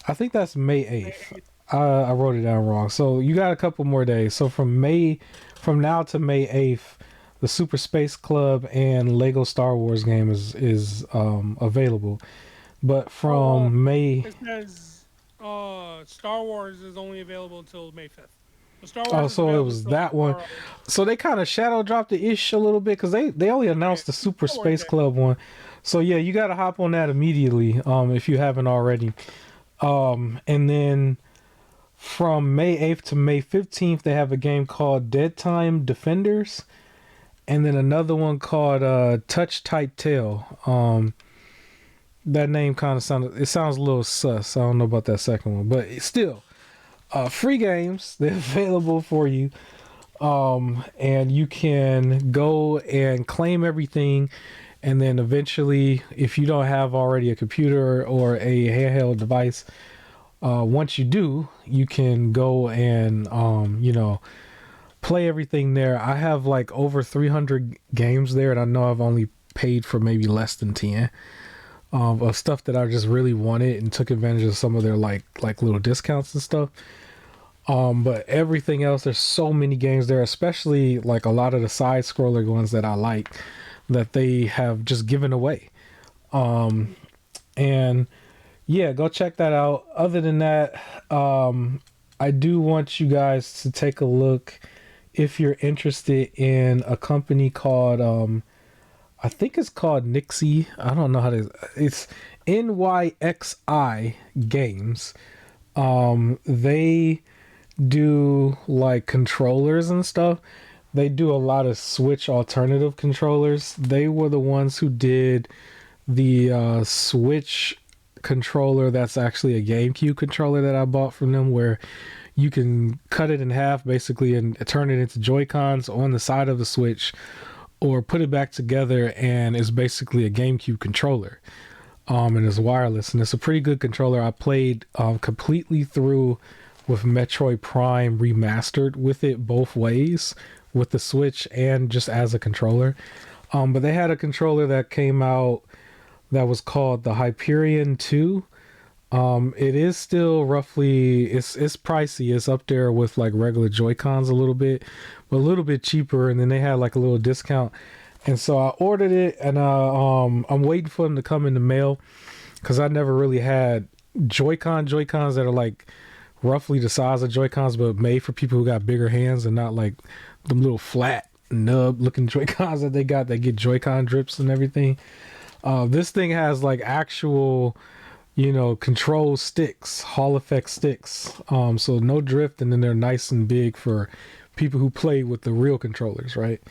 I think that's May 8th. I wrote it down wrong. So you got a couple more days. So from now to May 8th, the Super Space Club and Lego Star Wars game is available. But from May... It says Star Wars is only available until May 5th. Star Wars so it was that one. So they kind of shadow dropped the ish a little bit because they only announced the Super Space Club one. So yeah, you got to hop on that immediately if you haven't already. And then from May 8th to May 15th, they have a game called Dead Time Defenders, and then another one called Touch Type Tale. That name kind of sounds a little sus. I don't know about that second one, but still, free games. They're available for you, and you can go and claim everything. And then eventually, if you don't have already a computer or a handheld device, once you do, you can go and play everything there. I have like over 300 games there, and I know I've only paid for maybe less than 10 of stuff that I just really wanted and took advantage of some of their like little discounts and stuff. But everything else, there's so many games there, especially like a lot of the side scroller ones that I like that they have just given away. And yeah, go check that out. Other than that, I do want you guys to take a look if you're interested in a company called, I think it's called Nixie. I don't know how to, it's NYXI Games. They do like controllers and stuff. They do a lot of Switch alternative controllers. They were the ones who did the Switch controller that's actually a GameCube controller that I bought from them, where you can cut it in half basically and turn it into Joy-Cons on the side of the Switch, or put it back together and it's basically a GameCube controller. and it's wireless, and it's a pretty good controller. I played completely through with Metroid Prime Remastered with it both ways, with the Switch and just as a controller. But they had a controller that came out that was called the Hyperion 2. It is still roughly it's pricey. It's up there with like regular Joy-Cons a little bit, but a little bit cheaper. And then they had like a little discount, and so I ordered it, and I'm waiting for them to come in the mail because I never really had Joy-Cons that are like roughly the size of Joy-Cons, but made for people who got bigger hands and not like them little flat nub looking Joy-Cons that they got that get Joy-Con drips and everything. This thing has like actual, control sticks, Hall effect sticks. So no drift, and then they're nice and big for people who play with the real controllers, right?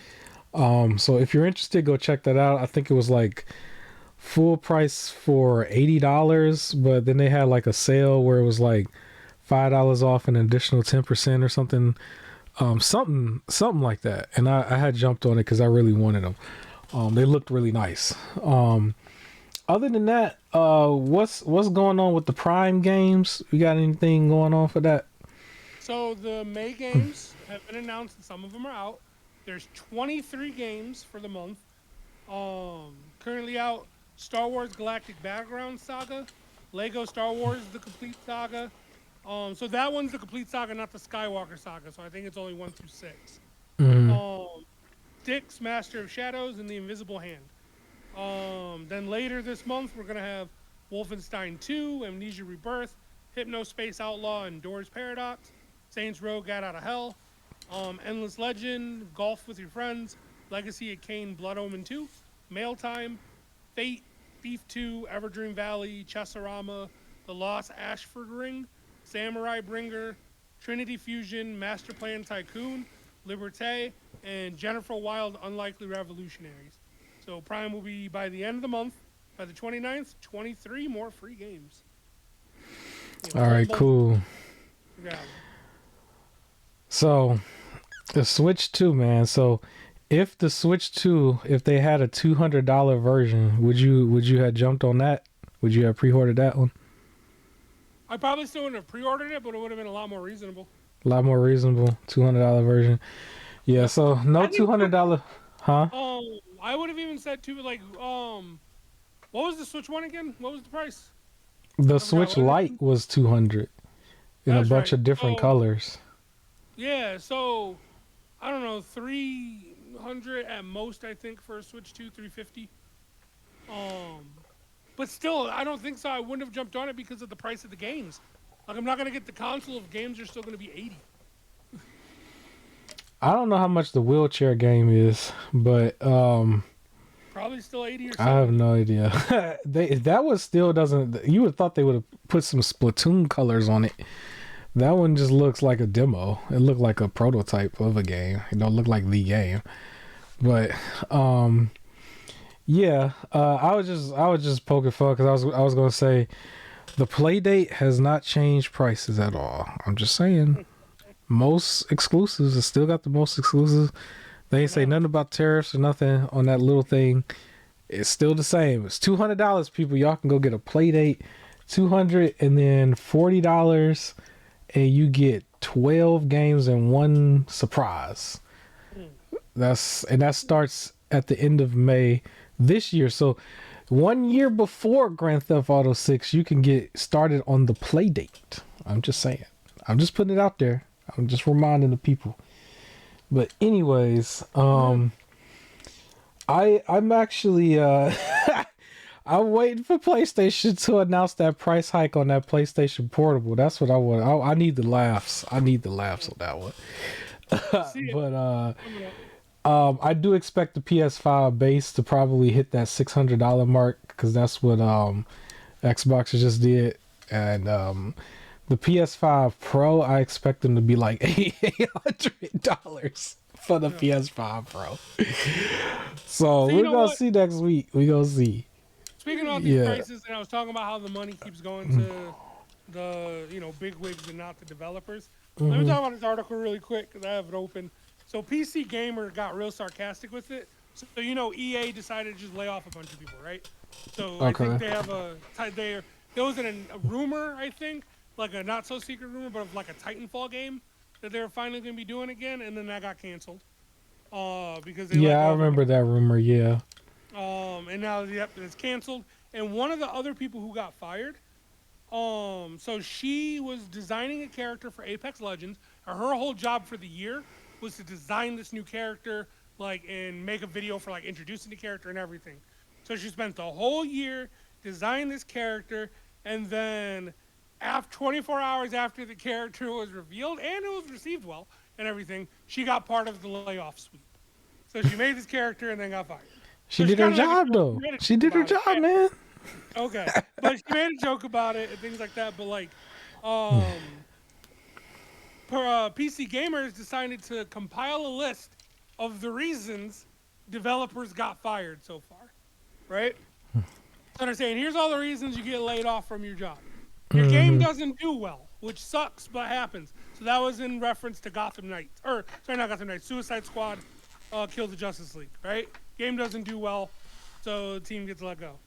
So if you're interested, go check that out. I think it was like full price for $80, but then they had like a sale where it was like $5 off an additional 10% or something. Something like that. And I had jumped on it because I really wanted them. They looked really nice. Other than that, what's going on with the Prime games? We got anything going on for that? So the May games have been announced, and some of them are out. There's 23 games for the month. Currently out: Star Wars Galactic Battleground Saga, Lego Star Wars: The Complete Saga. So that one's the Complete Saga, not the Skywalker Saga. So I think it's only 1 through 6. Mm-hmm. Styx, Master of Shadows, and The Invisible Hand. Then later this month, we're gonna have Wolfenstein 2, Amnesia Rebirth, Hypnospace Outlaw, and Doors Paradox, Saints Row: Gat Out of Hell, Endless Legend, Golf with Your Friends, Legacy of Kain, Blood Omen 2, Mail Time, Fate, Thief 2, Everdream Valley, Chessorama, The Lost Ashford Ring, Samurai Bringer, Trinity Fusion, Master Plan Tycoon, Liberté, and Jennifer Wild Unlikely Revolutionaries. So Prime will be by the end of the month, by the 29th, 23 more free games. All right, cool. Yeah. So the Switch 2, man. So if the Switch 2, if they had a $200 version, would you have jumped on that? Would you have pre-ordered that one? I probably still wouldn't have pre-ordered it, but it would have been a lot more reasonable. A lot more reasonable, $200 version. Yeah, so no $200, huh? I would have even said too, like, what was the Switch one again? What was the price? The Switch Lite was 200 in a bunch of different colors. Yeah, so I don't know, 300 at most, I think, for a Switch 2, 350. But still, I don't think so. I wouldn't have jumped on it because of the price of the games. Like, I'm not gonna get the console if games are still gonna be 80. I don't know how much the wheelchair game is, but probably still 80 or something. I have no idea. That one still doesn't. You would have thought they would have put some Splatoon colors on it. That one just looks like a demo. It looked like a prototype of a game. It don't look like the game. But yeah, I was just poking fun because I was gonna say the Playdate has not changed prices at all. I'm just saying. Most exclusives, it still got the most exclusives. They ain't say nothing about tariffs or nothing on that little thing. It's still the same. It's $200, people. Y'all can go get a Playdate, $200, and then $40, and you get 12 games and one surprise. That starts at the end of May this year. So 1 year before Grand Theft Auto 6, you can get started on the Playdate. I'm just saying. I'm just putting it out there. I'm just reminding the people. But anyways, I'm actually I'm waiting for PlayStation to announce that price hike on that PlayStation Portable. That's what I want. I need the laughs. I need the laughs on that one. But I do expect the PS5 base to probably hit that $600 mark because that's what Xbox just did, and the PS5 Pro, I expect them to be like $800 for the PS5 Pro. So we're gonna see next week. We're gonna see. Speaking of these prices, and I was talking about how the money keeps going to the big wigs and not the developers. Let me talk about this article really quick because I have it open. So PC Gamer got real sarcastic with it. So EA decided to just lay off a bunch of people, right? So I think Okay. they have there was a rumor, I think, like a not so secret rumor, but of like a Titanfall game that they were finally going to be doing again, and then that got canceled. Because they like Yeah, I all the remember that rumor. Yeah. and now yep, it's canceled. And one of the other people who got fired, so she was designing a character for Apex Legends. Her whole job for the year was to design this new character, like, and make a video for like introducing the character and everything. So she spent the whole year designing this character, and then after 24 hours after the character was revealed and it was received well and everything, she got part of the layoff sweep. So she made this character and then got fired. She So she did her kind of like job she though. made a She joke did her about it. job, man. Okay, but she made a joke about it and things like that. But like, um, PC gamers decided to compile a list of the reasons developers got fired so far, right? So they're saying, here's all the reasons you get laid off from your job. Your game Hmm. doesn't do well, which sucks, but happens. So that was in reference to Gotham Knights, or sorry, not Gotham Knights, Suicide Squad, killed the Justice League, right? Game doesn't do well, so the team gets let go.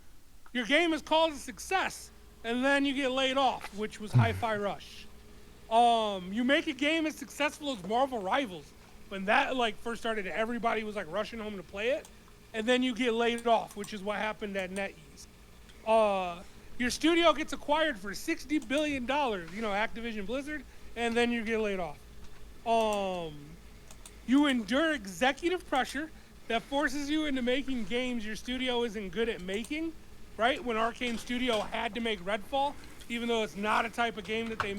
Your game is called a success, and then you get laid off, which was Hi-Fi Rush. You make a game as successful as Marvel Rivals. When that like first started, everybody was like rushing home to play it, and then you get laid off, which is what happened at NetEase. Your studio gets acquired for $60 billion, you know, Activision Blizzard, and then you get laid off. You endure executive pressure that forces you into making games your studio isn't good at making, right? When Arcane Studio had to make Redfall, even though it's not a type of game that they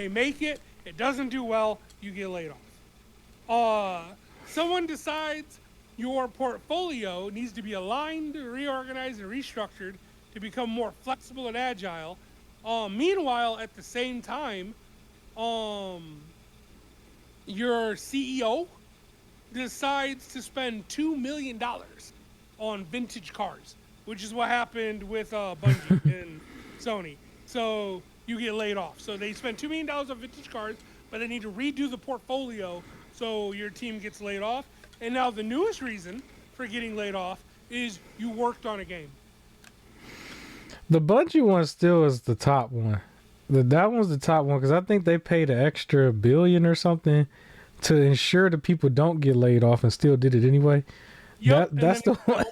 make it, it doesn't do well, you get laid off. Someone decides your portfolio needs to be aligned, reorganized, and restructured to become more flexible and agile. Meanwhile, at the same time, your CEO decides to spend $2 million on vintage cars, which is what happened with Bungie and Sony. So you get laid off. So they spend $2 million on vintage cars, but they need to redo the portfolio, so your team gets laid off. And now the newest reason for getting laid off is you worked on a game. The Bungie one still is the top one. That one's the top one because I think they paid an extra billion or something to ensure that people don't get laid off and still did it anyway. Yep, That's the one.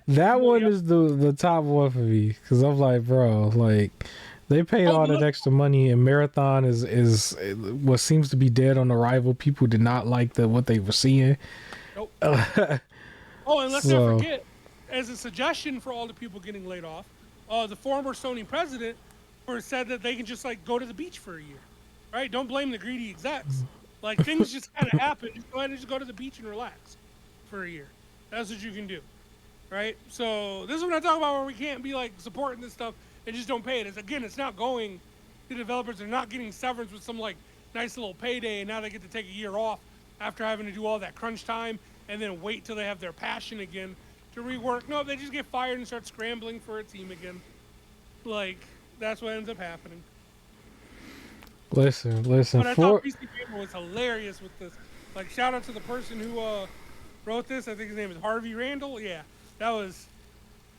That one Yep. is the top one for me because I'm like, bro, like they paid all that look, extra money and Marathon is what seems to be dead on arrival. People did not like what they were seeing. nope. Oh, and let's not So forget, as a suggestion for all the people getting laid off, the former Sony president said that they can just like go to the beach for a year, right? Don't blame the greedy execs. Like things just kind of happen. Just go ahead and just go to the beach and relax for a year. That's what you can do, right? So this is what I'm talking about, where we can't be like supporting this stuff and just don't pay it. It's not going to developers. They're not getting severance with some like nice little payday, and now they get to take a year off after having to do all that crunch time and then wait till they have their passion again to rework. No, they just get fired and start scrambling for a team again. Like that's what ends up happening. listen, But I for thought PC Gamer was hilarious with this. Like shout out to the person who wrote this. I think his name is Harvey Randall. Yeah, that was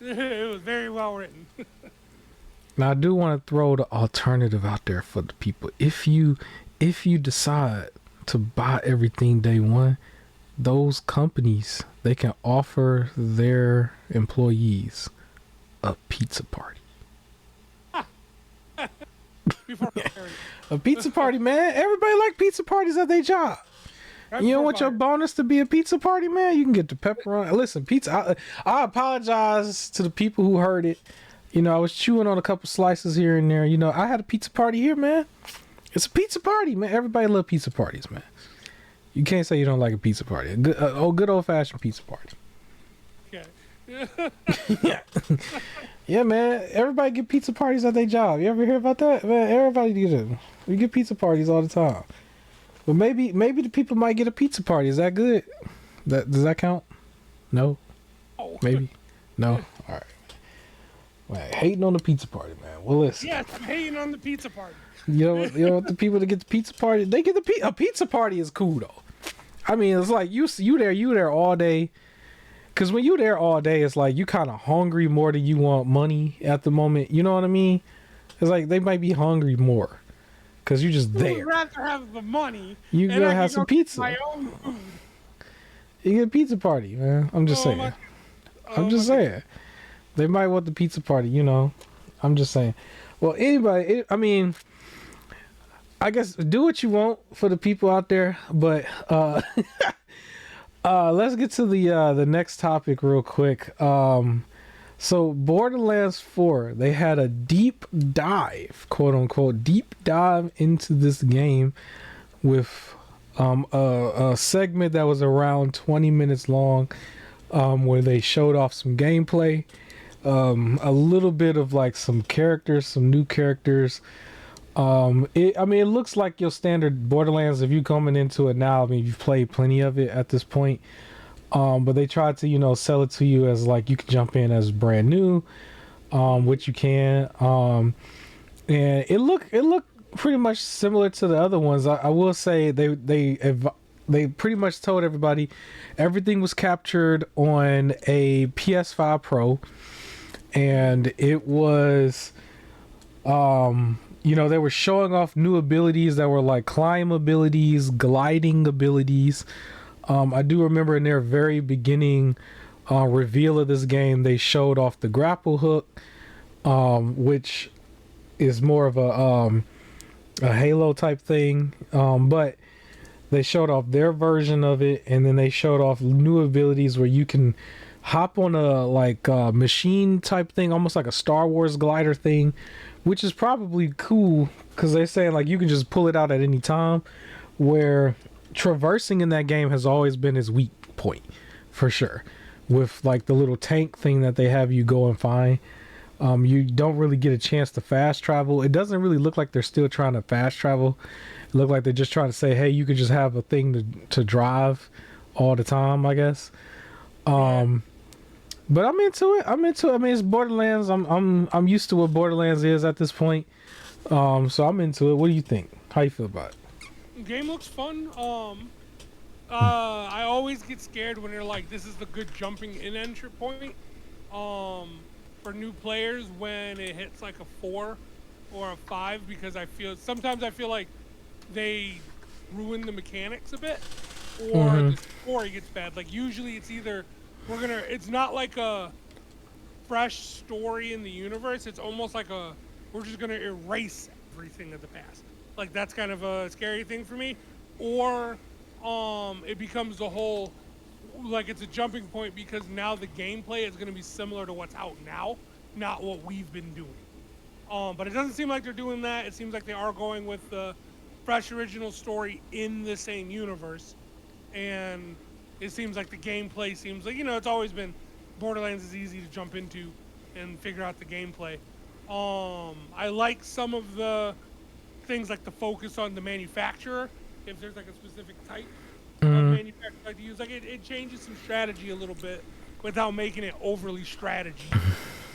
it was very well written. now I do want to throw the alternative out there for the people. If you decide to buy everything day one, those companies, they can offer their employees a pizza party. Before A pizza party, man. Everybody like pizza parties at their job. You don't want your bonus to be a pizza party, man? You can get the pepperoni. Listen, pizza. I apologize to the people who heard it. You know, I was chewing on a couple slices here and there. You know, I had a pizza party here, man. It's a pizza party, man. Everybody love pizza parties, man. You can't say you don't like a pizza party. A good old fashioned pizza party. Okay. Yeah. Yeah, man. Everybody get pizza parties at their job. You ever hear about that? Man, everybody get it. We get pizza parties all the time. But maybe the people might get a pizza party. Is that good? Does that count? No? Oh. Maybe? No? All right. Man, hating on the pizza party, man. Well, listen. Yes, I'm hating on the pizza party. You know what the people that get the pizza party, they get a pizza party is cool though. I mean, it's like you there all day. Because when you're there all day, it's like you kind of hungry more than you want money at the moment. You know what I mean? It's like they might be hungry more because you're just I would there. rather have the money You and gonna I have can some go get pizza. my own food. You get a pizza party, man. I'm just Oh my, saying. I'm oh my just saying. They might want the pizza party, you know. I'm just saying. Well, anybody, I mean, I guess do what you want for the people out there, but let's get to the next topic real quick. So Borderlands 4, they had a deep dive, quote unquote, deep dive into this game with a segment that was around 20 minutes long, where they showed off some gameplay, a little bit of like some characters, some new characters. I mean, it looks like your standard Borderlands. If you coming into it now, I mean, you've played plenty of it at this point. But they tried to, sell it to you as like you can jump in as brand new, which you can. And it looked pretty much similar to the other ones. I will say they pretty much told everybody everything was captured on a PS5 Pro, and it was they were showing off new abilities that were like climb abilities, gliding abilities. I do remember in their very beginning reveal of this game, they showed off the grapple hook, which is more of a Halo type thing. But they showed off their version of it, and then they showed off new abilities where you can hop on a machine type thing, almost like a Star Wars glider thing, which is probably cool because they're saying like you can just pull it out at any time, where traversing in that game has always been his weak point for sure, with like the little tank thing that they have you go and find. You don't really get a chance to fast travel. It doesn't really look like they're still trying to fast travel. It look like they're just trying to say, hey, you could just have a thing to drive all the time, I guess. But I'm into it. I mean, it's Borderlands. I'm used to what Borderlands is at this point. So I'm into it. What do you think? How you feel about it? Game looks fun. I always get scared when they're like, this is the good jumping in entry point. For new players when it hits like a 4 or a 5, because sometimes I feel like they ruin the mechanics a bit, or the story gets bad. Like usually it's either it's not like a fresh story in the universe. It's almost like we're just gonna erase everything of the past. Like that's kind of a scary thing for me. Or it becomes the whole, like it's a jumping point because now the gameplay is gonna be similar to what's out now, not what we've been doing. But it doesn't seem like they're doing that. It seems like they are going with the fresh original story in the same universe. And it seems like the gameplay seems like, it's always been Borderlands is easy to jump into and figure out the gameplay. I like some of the things like the focus on the manufacturer. If there's like a specific type of manufacturer like to use, like it changes some strategy a little bit without making it overly strategy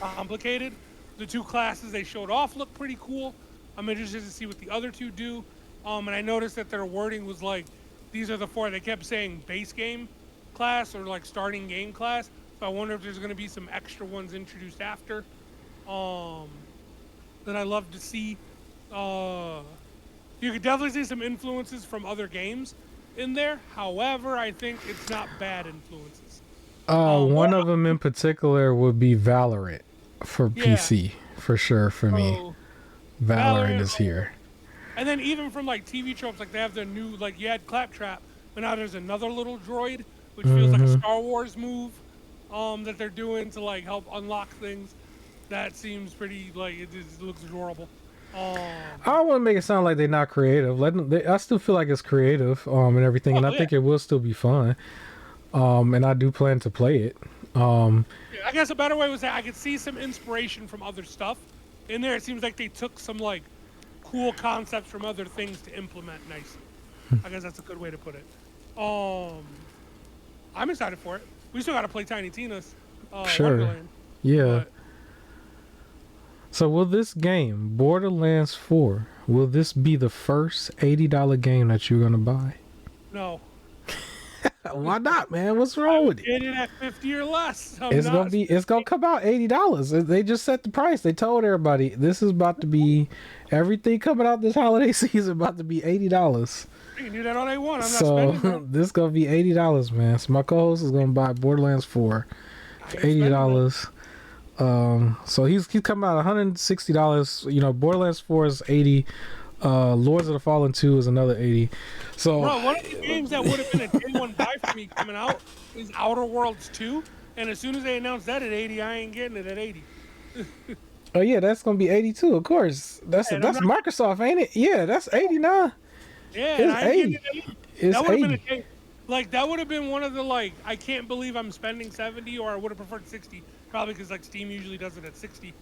complicated. The two classes they showed off look pretty cool. I'm interested to see what the other two do. And I noticed that their wording was like, these are the 4. They kept saying base game class or like starting game class. So I wonder if there's going to be some extra ones introduced after. That I love to see. You could definitely see some influences from other games in there. However, I think it's not bad influences. One of them in particular would be Valorant for PC, for sure, for me. Valorant is here. And then even from like TV tropes, like they have their new, like you had Claptrap, but now there's another little droid, which feels like a Star Wars move that they're doing to like help unlock things. That seems pretty, like, it looks adorable. I don't want to make it sound like they're not creative. I still feel like it's creative and everything, and I think it will still be fun. And I do plan to play it. I guess a better way was that I could see some inspiration from other stuff in there. It seems like they took some like cool concepts from other things to implement nicely. I guess that's a good way to put it. I'm excited for it. We still got to play Tiny Tina's Wonderland. Yeah. But so will this game, Borderlands 4, will this be the first $80 game that you're going to buy? no. Why not, man? What's wrong with it? Get it at 50 or less. It's gonna come out $80. They just set the price. They told everybody this is about to be everything coming out this holiday season about to be $80. You can do that all they want. I'm not So spending this gonna be $80, man. So my co-host is gonna buy Borderlands 4 for $80. So he's coming out $160. You know, Borderlands 4 is $80. Lords of the Fallen 2 is another $80. So Bro, one of the games that would have been a day one buy for me coming out is Outer Worlds 2. And as soon as they announced that at 80, I ain't getting it at 80. oh yeah, that's gonna be 82, of course. That's Microsoft, ain't it? Yeah, that's 89. Yeah, it's 80. It's that would have 80. been like that would have been one of the like I can't believe I'm spending 70, or I would have preferred 60, probably because like Steam usually does it at 60.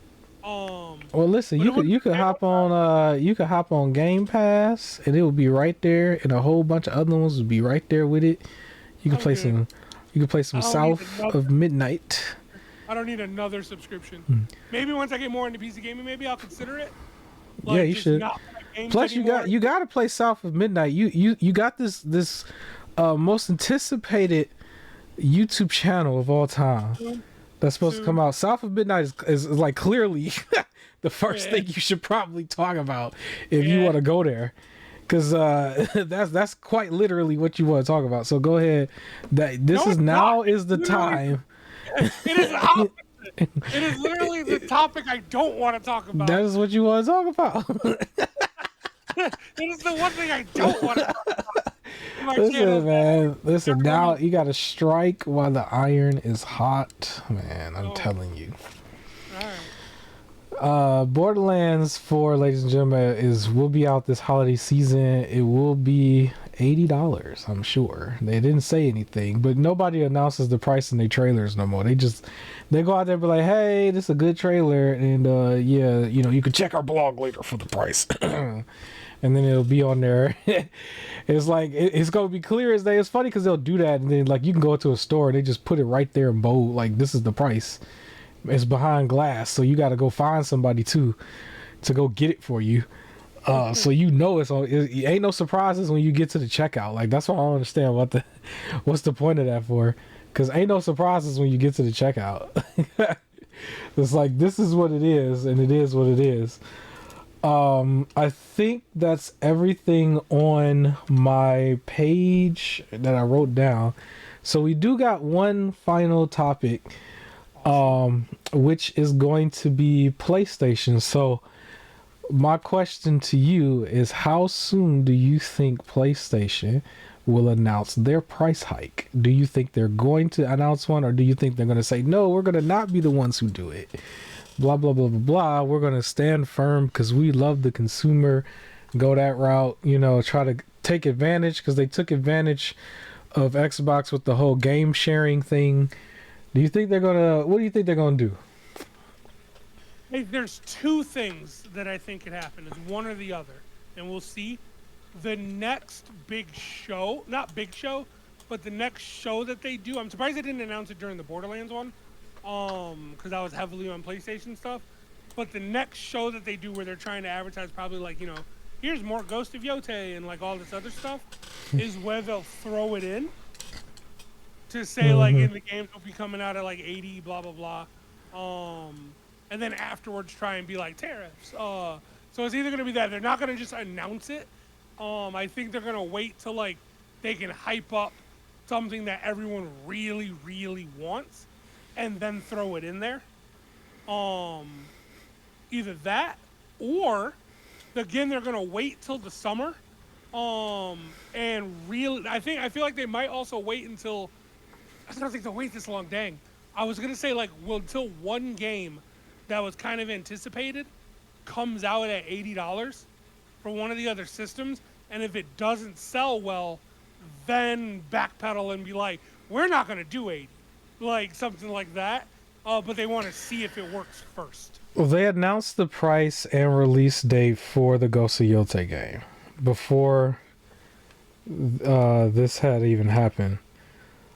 Well, listen, you could hop on Game Pass and it will be right there, and a whole bunch of other ones will be right there with it. You can play some South of Midnight. I don't need another subscription. Maybe once I get more into PC gaming, maybe I'll consider it. Like, yeah, you should. Plus, you got to play South of Midnight. You got this most anticipated YouTube channel of all time. That's supposed to come out. South of Midnight is like clearly the first thing you should probably talk about if you want to go there, because that's quite literally what you want to talk about. So go ahead. This is the time. It is opposite. It is literally the topic I don't want to talk about. That is what you want to talk about. It is the one thing I don't want to talk about. Listen, man. Listen, now you got to strike while the iron is hot, man. I'm telling you. All right. Borderlands 4, ladies and gentlemen, will be out this holiday season. It will be $80, I'm sure. They didn't say anything, but nobody announces the price in their trailers no more. They go out there and be like, hey, this is a good trailer, and yeah, you know, you can check our blog later for the price. And then it'll be on there. It's like it's gonna be clear as day. It's funny because they'll do that, and then like you can go to a store and they just put it right there in bold, like this is the price. It's behind glass, so you got to go find somebody to go get it for you. So you know it's on. It ain't no surprises when you get to the checkout. Like that's what I don't understand. What's the point of that for? Because ain't no surprises when you get to the checkout. It's like this is what it is, and it is what it is. I think that's everything on my page that I wrote down. So we do got one final topic, which is going to be PlayStation. So my question to you is, how soon do you think PlayStation will announce their price hike? Do you think they're going to announce one, or do you think they're going to say, no, we're going to not be the ones who do it? Blah, blah, blah, blah, blah. We're going to stand firm because we love the consumer. Go that route, you know, try to take advantage, because they took advantage of Xbox with the whole game sharing thing. What do you think they're going to do? Hey, there's two things that I think could happen. It's one or the other. And we'll see. The next big show, not big show, but the next show that they do, I'm surprised they didn't announce it during the Borderlands one. Because I was heavily on PlayStation stuff. But the next show that they do where they're trying to advertise probably like, you know, here's more Ghost of Yotei and like all this other stuff is where they'll throw it in to say like in the games will be coming out at like 80, blah, blah, blah. And then afterwards try and be like tariffs. So it's either going to be that. They're not going to just announce it. I think they're going to wait till like they can hype up something that everyone really, really wants, and then throw it in there. Either that, or again they're gonna wait till the summer. And really, I feel like they might also wait until. I don't think they'll wait this long. Dang, I was gonna say like until one game that was kind of anticipated comes out at $80 for one of the other systems, and if it doesn't sell well, then backpedal and be like, we're not gonna do 80. Like something like that, but they want to see if it works first. Well, they announced the price and release date for the Ghost of Yotei game before this had even happened.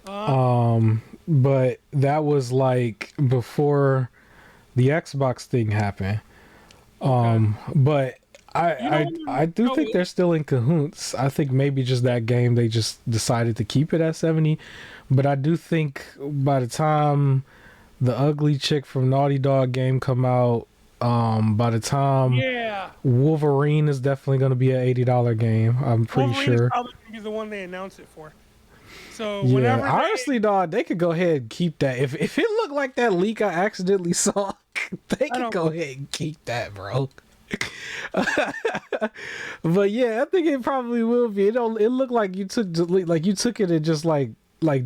But that was like before the Xbox thing happened. Okay. But You know, I do think they're still in cahoots. I think maybe just that game they just decided to keep it at 70, but I do think by the time the ugly chick from Naughty Dog game come out, by the time yeah, Wolverine is definitely going to be an $80 game. I'm pretty Wolverine is sure. probably gonna be the one they announce it for. So Yeah, whenever they, honestly, dog, they could go ahead and keep that. If it looked like that leak I accidentally saw, they I could don't, go ahead and keep that, bro. But yeah, I think it probably will be. It don't. It looked like you took it and just like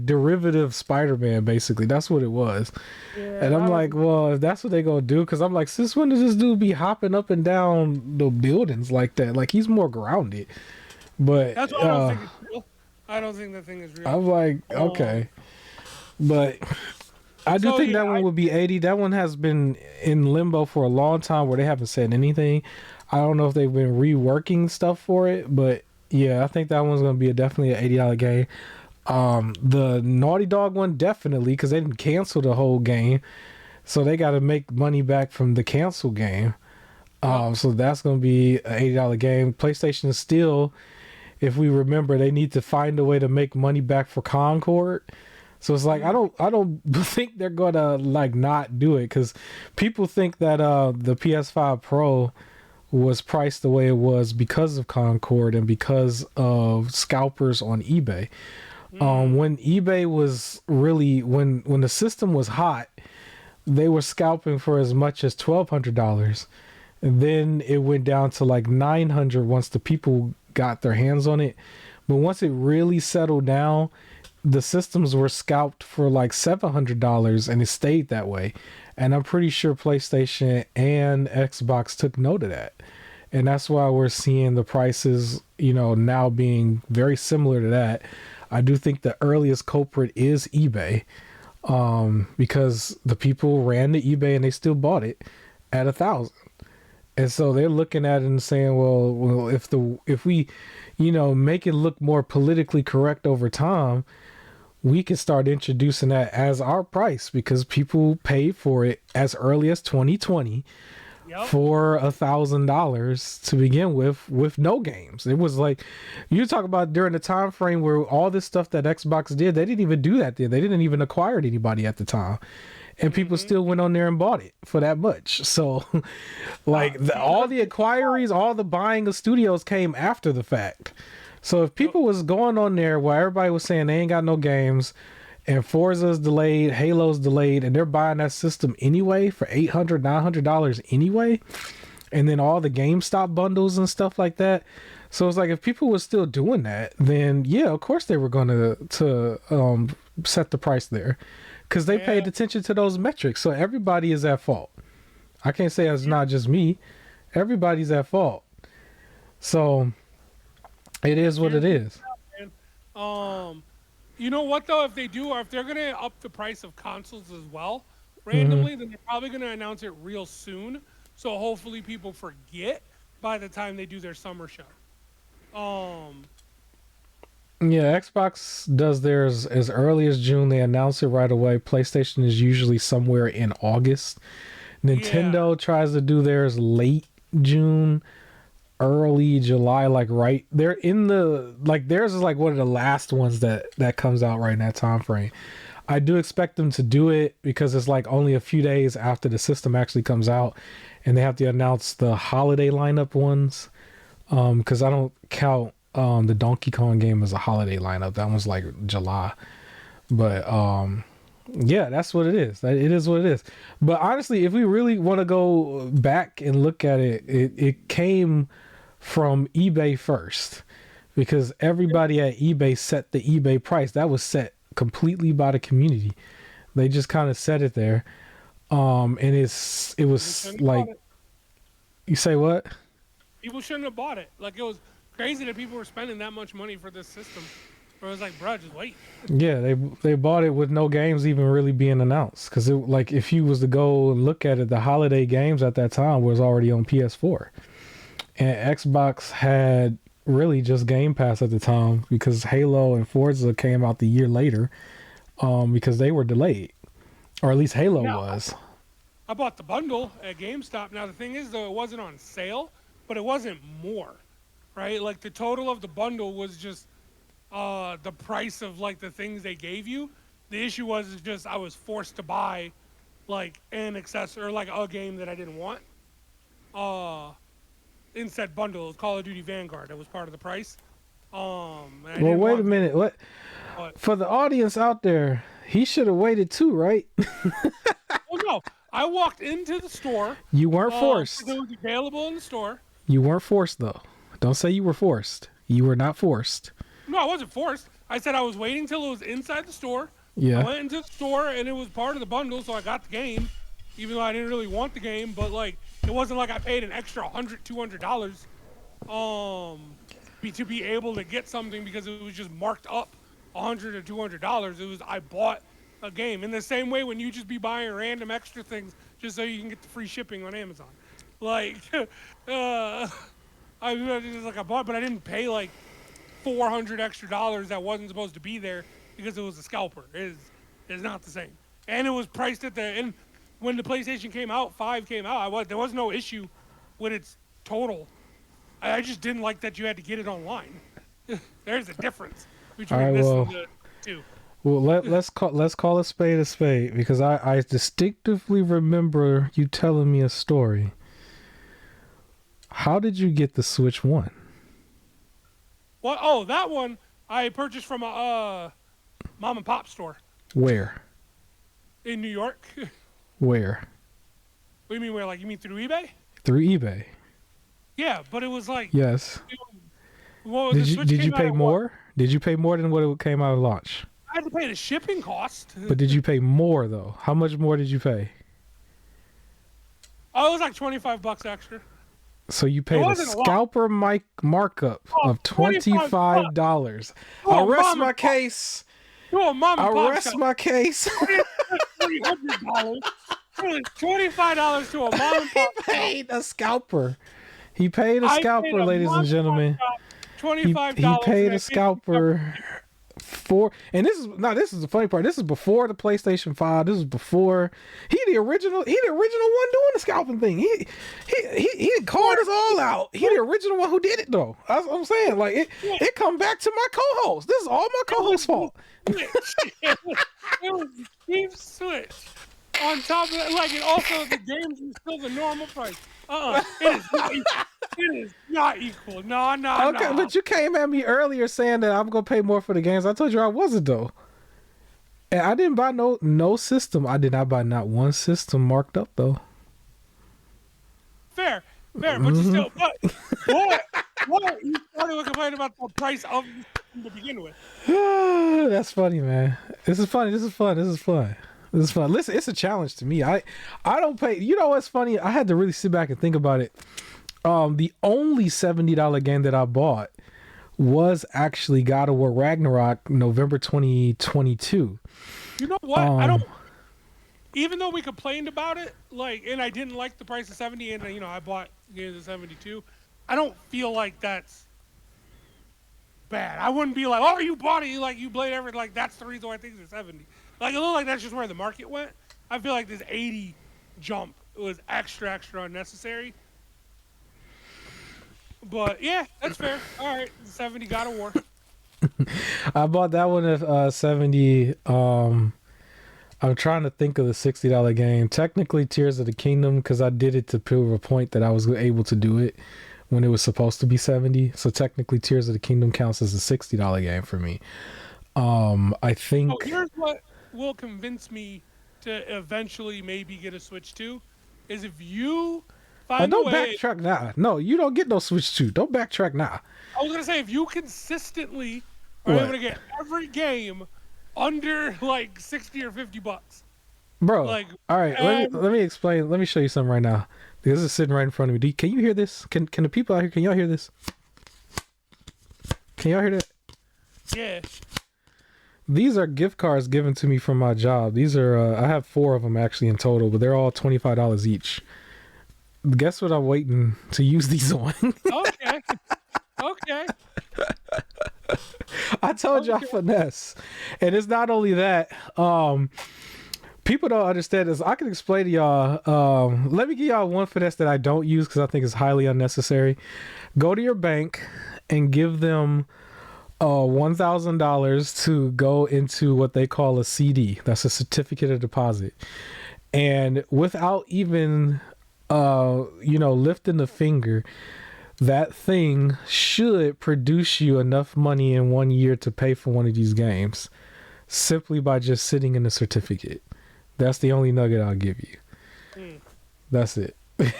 derivative Spider-Man. Basically, that's what it was. yeah, And I'm I like, don't, well, if that's what they gonna do, because I'm like, since when does this dude be hopping up and down the buildings like that? Like he's more grounded. But that's what I don't think it's real. I don't think the thing is real. I'm like, okay, but I do So think yeah, that one would be 80. That one has been in limbo for a long time where they haven't said anything. I don't know if they've been reworking stuff for it, but yeah, I think that one's gonna be definitely an $80 game. The Naughty Dog one definitely because they didn't cancel the whole game, so they got to make money back from the cancel game. So that's gonna be an $80 game. PlayStation is still, if we remember, they need to find a way to make money back for Concord. So it's like I don't think they're gonna like not do it because people think that the PS5 Pro was priced the way it was because of Concord and because of scalpers on eBay. When eBay was really when the system was hot, they were scalping for as much as $1,200, and then it went down to like 900 once the people got their hands on it. But once it really settled down, the systems were scalped for like $700, and it stayed that way. And I'm pretty sure PlayStation and Xbox took note of that, and that's why we're seeing the prices, now being very similar to that. I do think the earliest culprit is eBay, because the people ran to eBay and they still bought it at 1,000. And so they're looking at it and saying, well, if we, make it look more politically correct over time, we can start introducing that as our price because people paid for it as early as 2020 for $1,000 to begin with no games. It was like you talk about during the time frame where all this stuff that Xbox did, they didn't even do that then. They didn't even acquire anybody at the time. And people still went on there and bought it for that much. So, like, all the inquiries, all the buying of studios came after the fact. So, if people was going on there while everybody was saying they ain't got no games, and Forza's delayed, Halo's delayed, and they're buying that system anyway for $800, $900 anyway, and then all the GameStop bundles and stuff like that. So, it's like, if people were still doing that, then, yeah, of course they were going to set the price there. Because they paid attention to those metrics. So everybody is at fault. I can't say it's not just me. Everybody's at fault. So it is what it is. You know what though? If they do, or if they're gonna up the price of consoles as well, randomly, then they're probably gonna announce it real soon. So hopefully people forget by the time they do their summer show. Yeah, Xbox does theirs as early as June. They announce it right away. PlayStation is usually somewhere in August. Nintendo tries to do theirs late June, early July, like right. They're in the theirs is like one of the last ones that comes out right in that time frame. I do expect them to do it because it's like only a few days after the system actually comes out, and they have to announce the holiday lineup ones. Because I don't count the Donkey Kong game as a holiday lineup. That one's like July. But yeah, that's what it is. It is what it is. But honestly, if we really want to go back and look at it, it came from eBay first, because everybody at eBay set the eBay price. That was set completely by the community. They just kind of set it there. And it was like, you say what? People shouldn't have bought it. Like, it was crazy that people were spending that much money for this system. But it was like, bro, just wait. Yeah, they bought it with no games even really being announced. Because like, if you was to go and look at it, the holiday games at that time was already on PS4, and Xbox had really just Game Pass at the time because Halo and Forza came out the year later, because they were delayed, or at least Halo was. I bought the bundle at GameStop. Now the thing is, though, it wasn't on sale. but it wasn't more, right? Like the total of the bundle was just the price of like the things they gave you. The issue was is just I was forced to buy like an accessory or like a game that I didn't want. Uh, in said bundle, it was Call of Duty Vanguard. That was part of the price. And I Well, didn't wait a want minute. What? but For the audience out there, he should have waited too, right? well, no, I walked into the store. You weren't 'Cause forced. it was available in the store. You weren't forced, though. Don't say you were forced. You were not forced. No, I wasn't forced. I said I was waiting till it was inside the store. I Yeah. went into the store and it was part of the bundle, so I got the game, even though I didn't really want the game. But like, it wasn't like I paid an extra $100, $200, to be able to get something because it was just marked up $100 or $200. It was I bought a game in the same way when you just be buying random extra things just so you can get the free shipping on Amazon. Like, I was just like I bought, but I didn't pay like $400 extra that wasn't supposed to be there because it was a scalper. It is not the same, and it was priced at the and when the PlayStation came out, 5 came out. There was no issue with its total. I just didn't like that you had to get it online. There's a difference between Alright, this well, and the two. Well, let's call a spade because I distinctively remember you telling me a story. How did you get the Switch One? Well, oh, that one I purchased from a mom and pop store Where? in New York. Where? What do you mean where? Like you mean through eBay? Through eBay. Yeah, but it was like Yes. well, the Switch Did you came out pay at what? more? Did you pay more than what it came out of launch? I had to pay the shipping cost. But did you pay more though? How much more did you pay? Oh, it was like $25 extra. So you paid a wasn't a lot. scalper markup Oh, of $25. Oh, I'll rest mom my and pop. case. No, mom and I'll pop rest shop. my case. $300. $25 to a mom and He pop. paid a scalper. He paid a I paid scalper, a ladies mom and and pop gentlemen. shop He $25. paid and I a scalper for, and this is the funny part. This is before the PlayStation 5. This is before he the original one doing the scalping thing. He called us all out. He the original one who did it though. That's what I'm saying. Like it come back to my co-host. This is all my co-host's fault. It was cheap Switch. On top of that, like, and also the games are still the normal price. It is not equal. It is not equal. No. Okay, but you came at me earlier saying that I'm gonna pay more for the games. I told you I wasn't though. And I didn't buy no system. I did not buy not one system marked up though. Fair, but you still, but what? You started to complain about the price of the system to begin with. That's funny, man. This is funny. This is fun. Listen, it's a challenge to me. I don't pay. You know what's funny? I had to really sit back and think about it. The only $70 game that I bought was actually God of War Ragnarok, November 2022. You know what? I don't. Even though we complained about it, like, and I didn't like the price of 70, and I bought games at 72. I don't feel like that's bad. I wouldn't be like, oh, you bought it, like you blade everything. Like that's the reason why things are 70. Like, it looked like that's just where the market went. I feel like this 80 jump was extra unnecessary. But, yeah, that's fair. All right, 70 God of War. I bought that one at 70. I'm trying to think of the $60 game. Technically, Tears of the Kingdom, because I did it to prove a point that I was able to do it when it was supposed to be 70. So technically, Tears of the Kingdom counts as a $60 game for me. I think. Oh, here's what will convince me to eventually maybe get a Switch 2 is if you find a way. Don't backtrack now. No, you don't get no Switch 2. Don't backtrack now. I was gonna say if you consistently are able to get every game under like $60 or $50, bro. like, all right, let me explain. Let me show you something right now. This is sitting right in front of me. Can you hear this? Can the people out here? Can y'all hear this? Can y'all hear that? Yeah. These are gift cards given to me from my job. These are I have 4 of them actually in total, but they're all $25 each. Guess what I'm waiting to use these on? Okay. I told y'all finesse. And it's not only that. people don't understand this. I can explain to y'all. Let me give y'all one finesse that I don't use because I think it's highly unnecessary. Go to your bank and give them $1,000 to go into what they call a CD. That's a certificate of deposit. And without even, lifting the finger, that thing should produce you enough money in 1 year to pay for one of these games simply by just sitting in the certificate. That's the only nugget I'll give you. That's it. I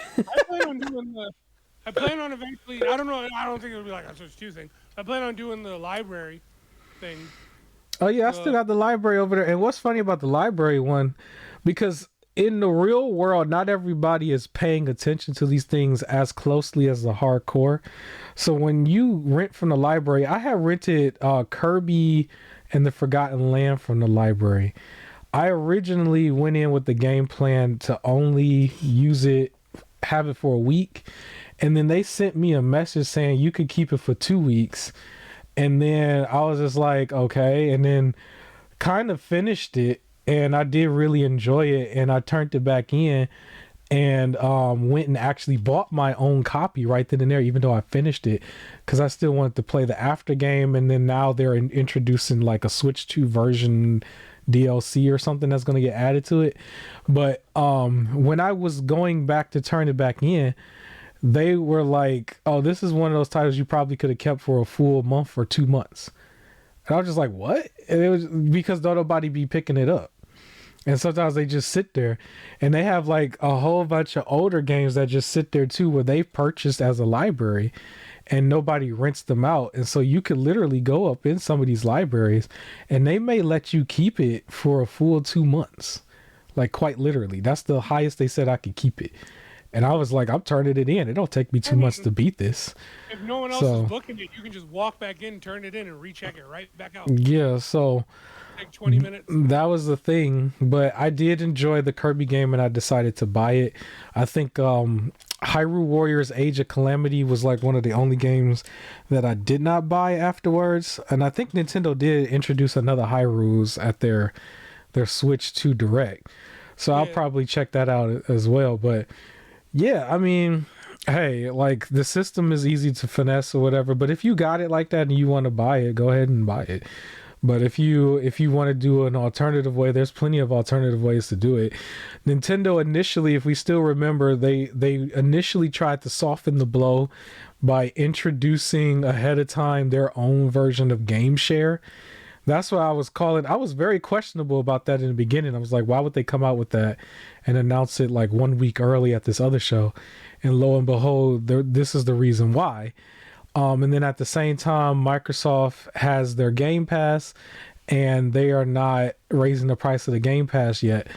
plan on doing the. I plan on eventually. I don't know. I don't think it'll be like a Switch 2 thing. I plan on doing the library thing. Oh yeah, I still got the library over there. And what's funny about the library one, because in the real world, not everybody is paying attention to these things as closely as the hardcore. So when you rent from the library, I have rented Kirby and the Forgotten Land from the library. I originally went in with the game plan to only use it, have it for a week. And then they sent me a message saying you could keep it for 2 weeks. And then I was just like, okay. And then kind of finished it. And I did really enjoy it. And I turned it back in and went and actually bought my own copy right then and there, even though I finished it, because I still wanted to play the after game. And then now they're introducing like a Switch 2 version DLC or something that's going to get added to it. But when I was going back to turn it back in, they were like, oh, this is one of those titles you probably could have kept for a full month or 2 months. And I was just like, what? And it was because don't nobody be picking it up. And sometimes they just sit there, and they have like a whole bunch of older games that just sit there too, where they purchased as a library and nobody rents them out. And so you could literally go up in some of these libraries and they may let you keep it for a full 2 months. Like quite literally. That's the highest they said I could keep it. And I was like, I'm turning it in. It don't take me 2 months to beat this. If no one else is booking it, you can just walk back in, turn it in, and recheck it right back out. Yeah, so like 20 minutes. That was the thing. But I did enjoy the Kirby game, and I decided to buy it. I think Hyrule Warriors Age of Calamity was like one of the only games that I did not buy afterwards. And I think Nintendo did introduce another Hyrule's at their Switch 2 Direct. So I'll probably check that out as well. But yeah, I mean, hey, like the system is easy to finesse or whatever, but if you got it like that and you want to buy it, go ahead and buy it. But if you want to do an alternative way, there's plenty of alternative ways to do it. Nintendo initially, if we still remember, they initially tried to soften the blow by introducing ahead of time their own version of Game Share. That's what I was calling. I was very questionable about that in the beginning. I was like, why would they come out with that and announce it like 1 week early at this other show? And lo and behold, this is the reason why. And then at the same time, Microsoft has their Game Pass, and they are not raising the price of the Game Pass yet.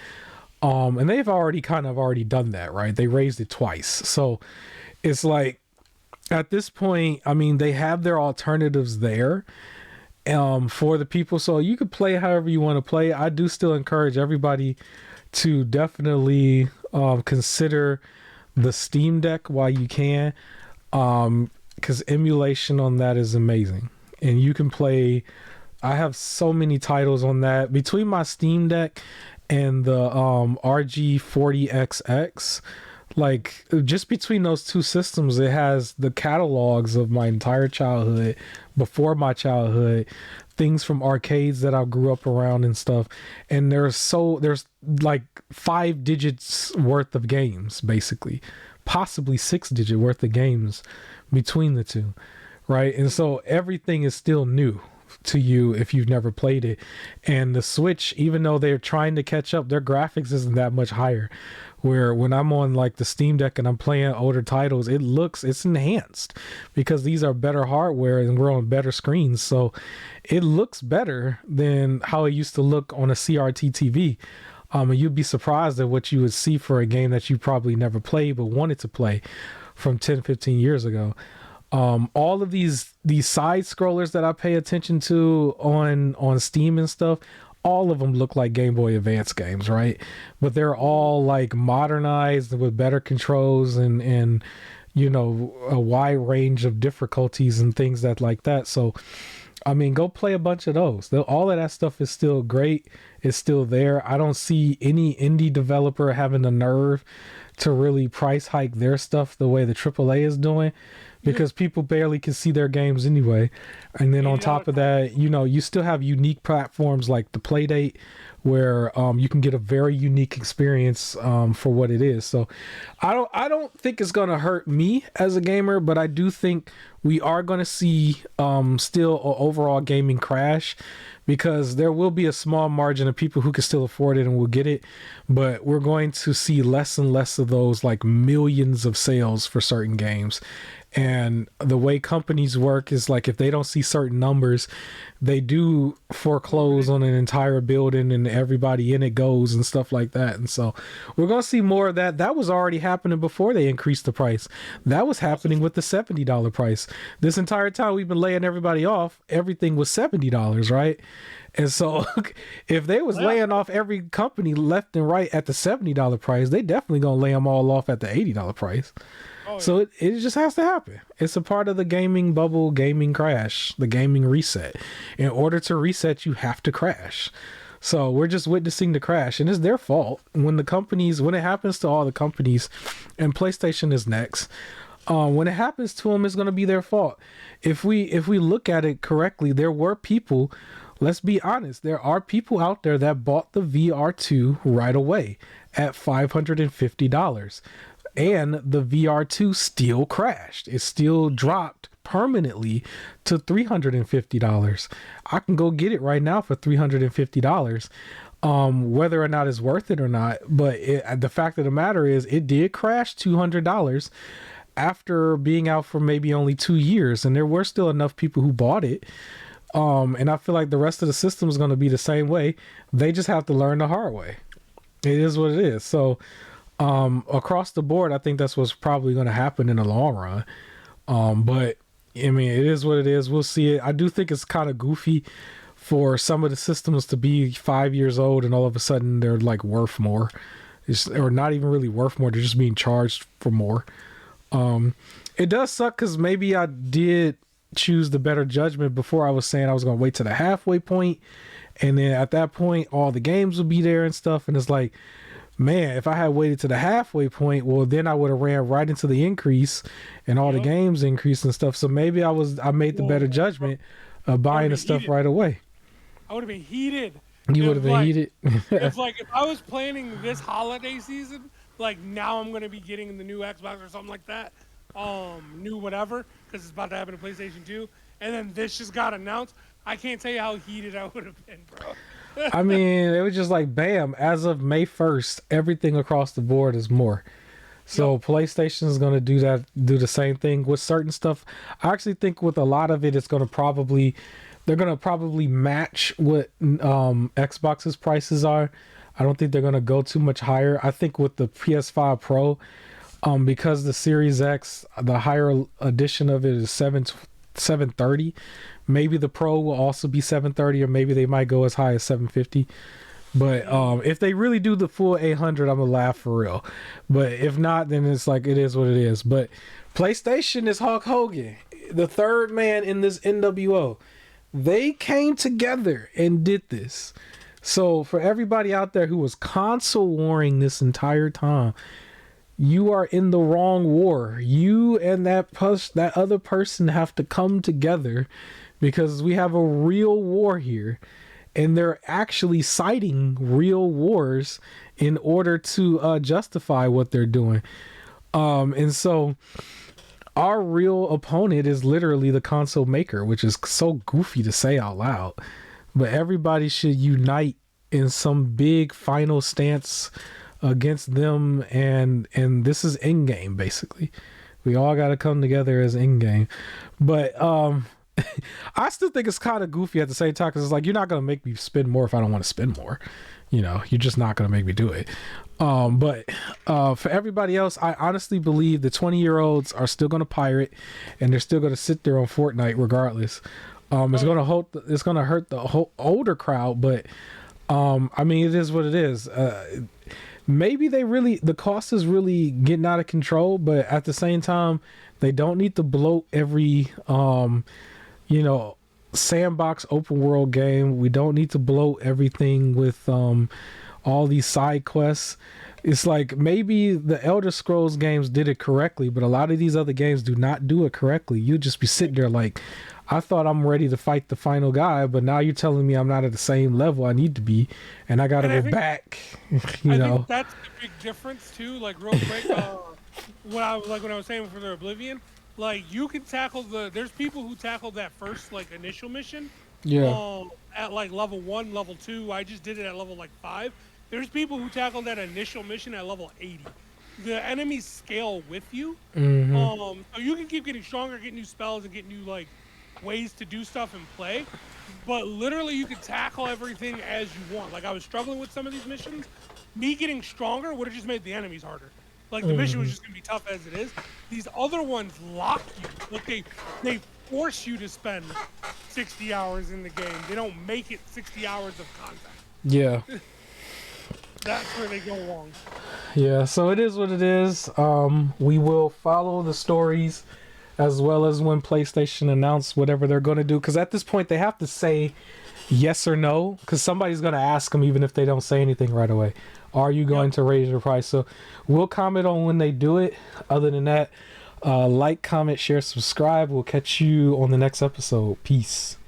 And they've already done that, right? They raised it twice. So it's like, at this point, I mean, they have their alternatives there for the people, so you could play however you want to play. I do still encourage everybody to definitely consider the Steam Deck while you can, because emulation on that is amazing, and you can play. I have so many titles on that between my Steam Deck and the RG40XX. Like, just between those two systems, it has the catalogs of my entire childhood, before my childhood, things from arcades that I grew up around and stuff. And there's like 5 digits worth of games, basically, possibly 6 digit worth of games between the two, right? And so everything is still new to you if you've never played it. And the Switch, even though they're trying to catch up, their graphics isn't that much higher. Where when I'm on like the Steam Deck and I'm playing older titles, it's enhanced because these are better hardware and we're on better screens. So it looks better than how it used to look on a CRT TV. And you'd be surprised at what you would see for a game that you probably never played but wanted to play from 10, 15 years ago. All of these side scrollers that I pay attention to on Steam and stuff, all of them look like Game Boy Advance games, right? But they're all like modernized with better controls and you know, a wide range of difficulties and things like that. So I mean, go play a bunch of those. All of that stuff is still great. It's still there. I don't see any indie developer having the nerve to really price hike their stuff the way the AAA is doing, because people barely can see their games anyway. And then on top of that, you still have unique platforms like the Playdate, where you can get a very unique experience for what it is. So I don't think it's gonna hurt me as a gamer, but I do think we are gonna see still an overall gaming crash, because there will be a small margin of people who can still afford it and will get it, but we're going to see less and less of those like millions of sales for certain games. And the way companies work is like, if they don't see certain numbers, they do foreclose on an entire building and everybody in it goes and stuff like that. And so we're going to see more of that. That was already happening before they increased the price. That was happening with the $70 price. This entire time we've been laying everybody off, everything was $70, right? And so if they was laying off every company left and right at the $70 price, they definitely going to lay them all off at the $80 price. Oh, yeah. So it just has to happen. It's a part of the gaming bubble, gaming crash, the gaming reset. In order to reset, you have to crash. So we're just witnessing the crash, and it's their fault. When it happens to all the companies, and PlayStation is next, when it happens to them, it's going to be their fault. If we look at it correctly, there were people, let's be honest, there are people out there that bought the VR2 right away at $550. And the VR2 still crashed. It still dropped permanently to $350. I can go get it right now for $350. Whether or not it's worth it or not, but the fact of the matter is, it did crash $200 after being out for maybe only 2 years, and there were still enough people who bought it. And I feel like the rest of the system is going to be the same way. They just have to learn the hard way. It is what it is. So across the board, I think that's what's probably going to happen in the long run. But I mean, it is what it is. We'll see it. I do think it's kind of goofy for some of the systems to be 5 years old and all of a sudden they're like worth more, or not even really worth more. They're just being charged for more. It does suck because maybe I did choose the better judgment before. I was saying I was going to wait to the halfway point, and then at that point all the games would be there and stuff, and it's like, man, if I had waited to the halfway point, well, then I would have ran right into the increase and all the games increased and stuff. So maybe I made the better judgment of buying the stuff right away. I would have been heated. You would have been heated. It's like, if I was planning this holiday season, like now I'm going to be getting the new Xbox or something like that, new whatever, because it's about to happen to PlayStation 2, and then this just got announced. I can't tell you how heated I would have been, bro. I mean, it was just like, bam, as of May 1st, everything across the board is more. So PlayStation is going to do the same thing with certain stuff. I actually think with a lot of it, they're going to probably match what Xbox's prices are. I don't think they're going to go too much higher. I think with the PS5 Pro, because the Series X, the higher edition of it is $730. Maybe the Pro will also be $730, or maybe they might go as high as $750. But if they really do the full 800, I'm gonna laugh for real. But if not, then it's like, it is what it is. But PlayStation is Hulk Hogan, the third man in this NWO. They came together and did this. So for everybody out there who was console warring this entire time, you are in the wrong war. You and that other person have to come together, because we have a real war here, and they're actually citing real wars in order to justify what they're doing. And so our real opponent is literally the console maker, which is so goofy to say out loud, but everybody should unite in some big final stance against them, and this is in-game. Basically, we all got to come together as in-game. But I still think it's kind of goofy at the same time, because it's like, you're not going to make me spend more if I don't want to spend more. You're just not going to make me do it. But for everybody else, I honestly believe the 20-year-olds are still going to pirate, and they're still going to sit there on Fortnite regardless. It's going to hurt the whole older crowd, but I mean, it is what it is. Maybe the cost is really getting out of control, but at the same time, they don't need to bloat every sandbox open world game. We don't need to bloat everything with all these side quests. It's like maybe the Elder Scrolls games did it correctly, but a lot of these other games do not do it correctly. You just be sitting there like, I thought I'm ready to fight the final guy, but now you're telling me I'm not at the same level I need to be, and I gotta go back. You know, think that's the big difference too. Like real quick, when I was saying for the Oblivion, like you can tackle there's people who tackled that first like initial mission, yeah, at like level 1, level 2. I just did it at level like 5. There's people who tackled that initial mission at level 80. The enemies scale with you, so you can keep getting stronger, get new spells, and get new like ways to do stuff and play. But literally, you can tackle everything as you want. Like I was struggling with some of these missions. Me getting stronger would have just made the enemies harder. Like the mission was just gonna be tough as it is. These other ones lock you. Like they force you to spend 60 hours in the game. They don't make it 60 hours of content. yeah. That's where they go wrong. Yeah, so it is what it is. We will follow the stories as well as when PlayStation announce whatever they're going to do. Because at this point, they have to say yes or no. Because somebody's going to ask them, even if they don't say anything right away. Are you going to raise your price? So we'll comment on when they do it. Other than that, like, comment, share, subscribe. We'll catch you on the next episode. Peace.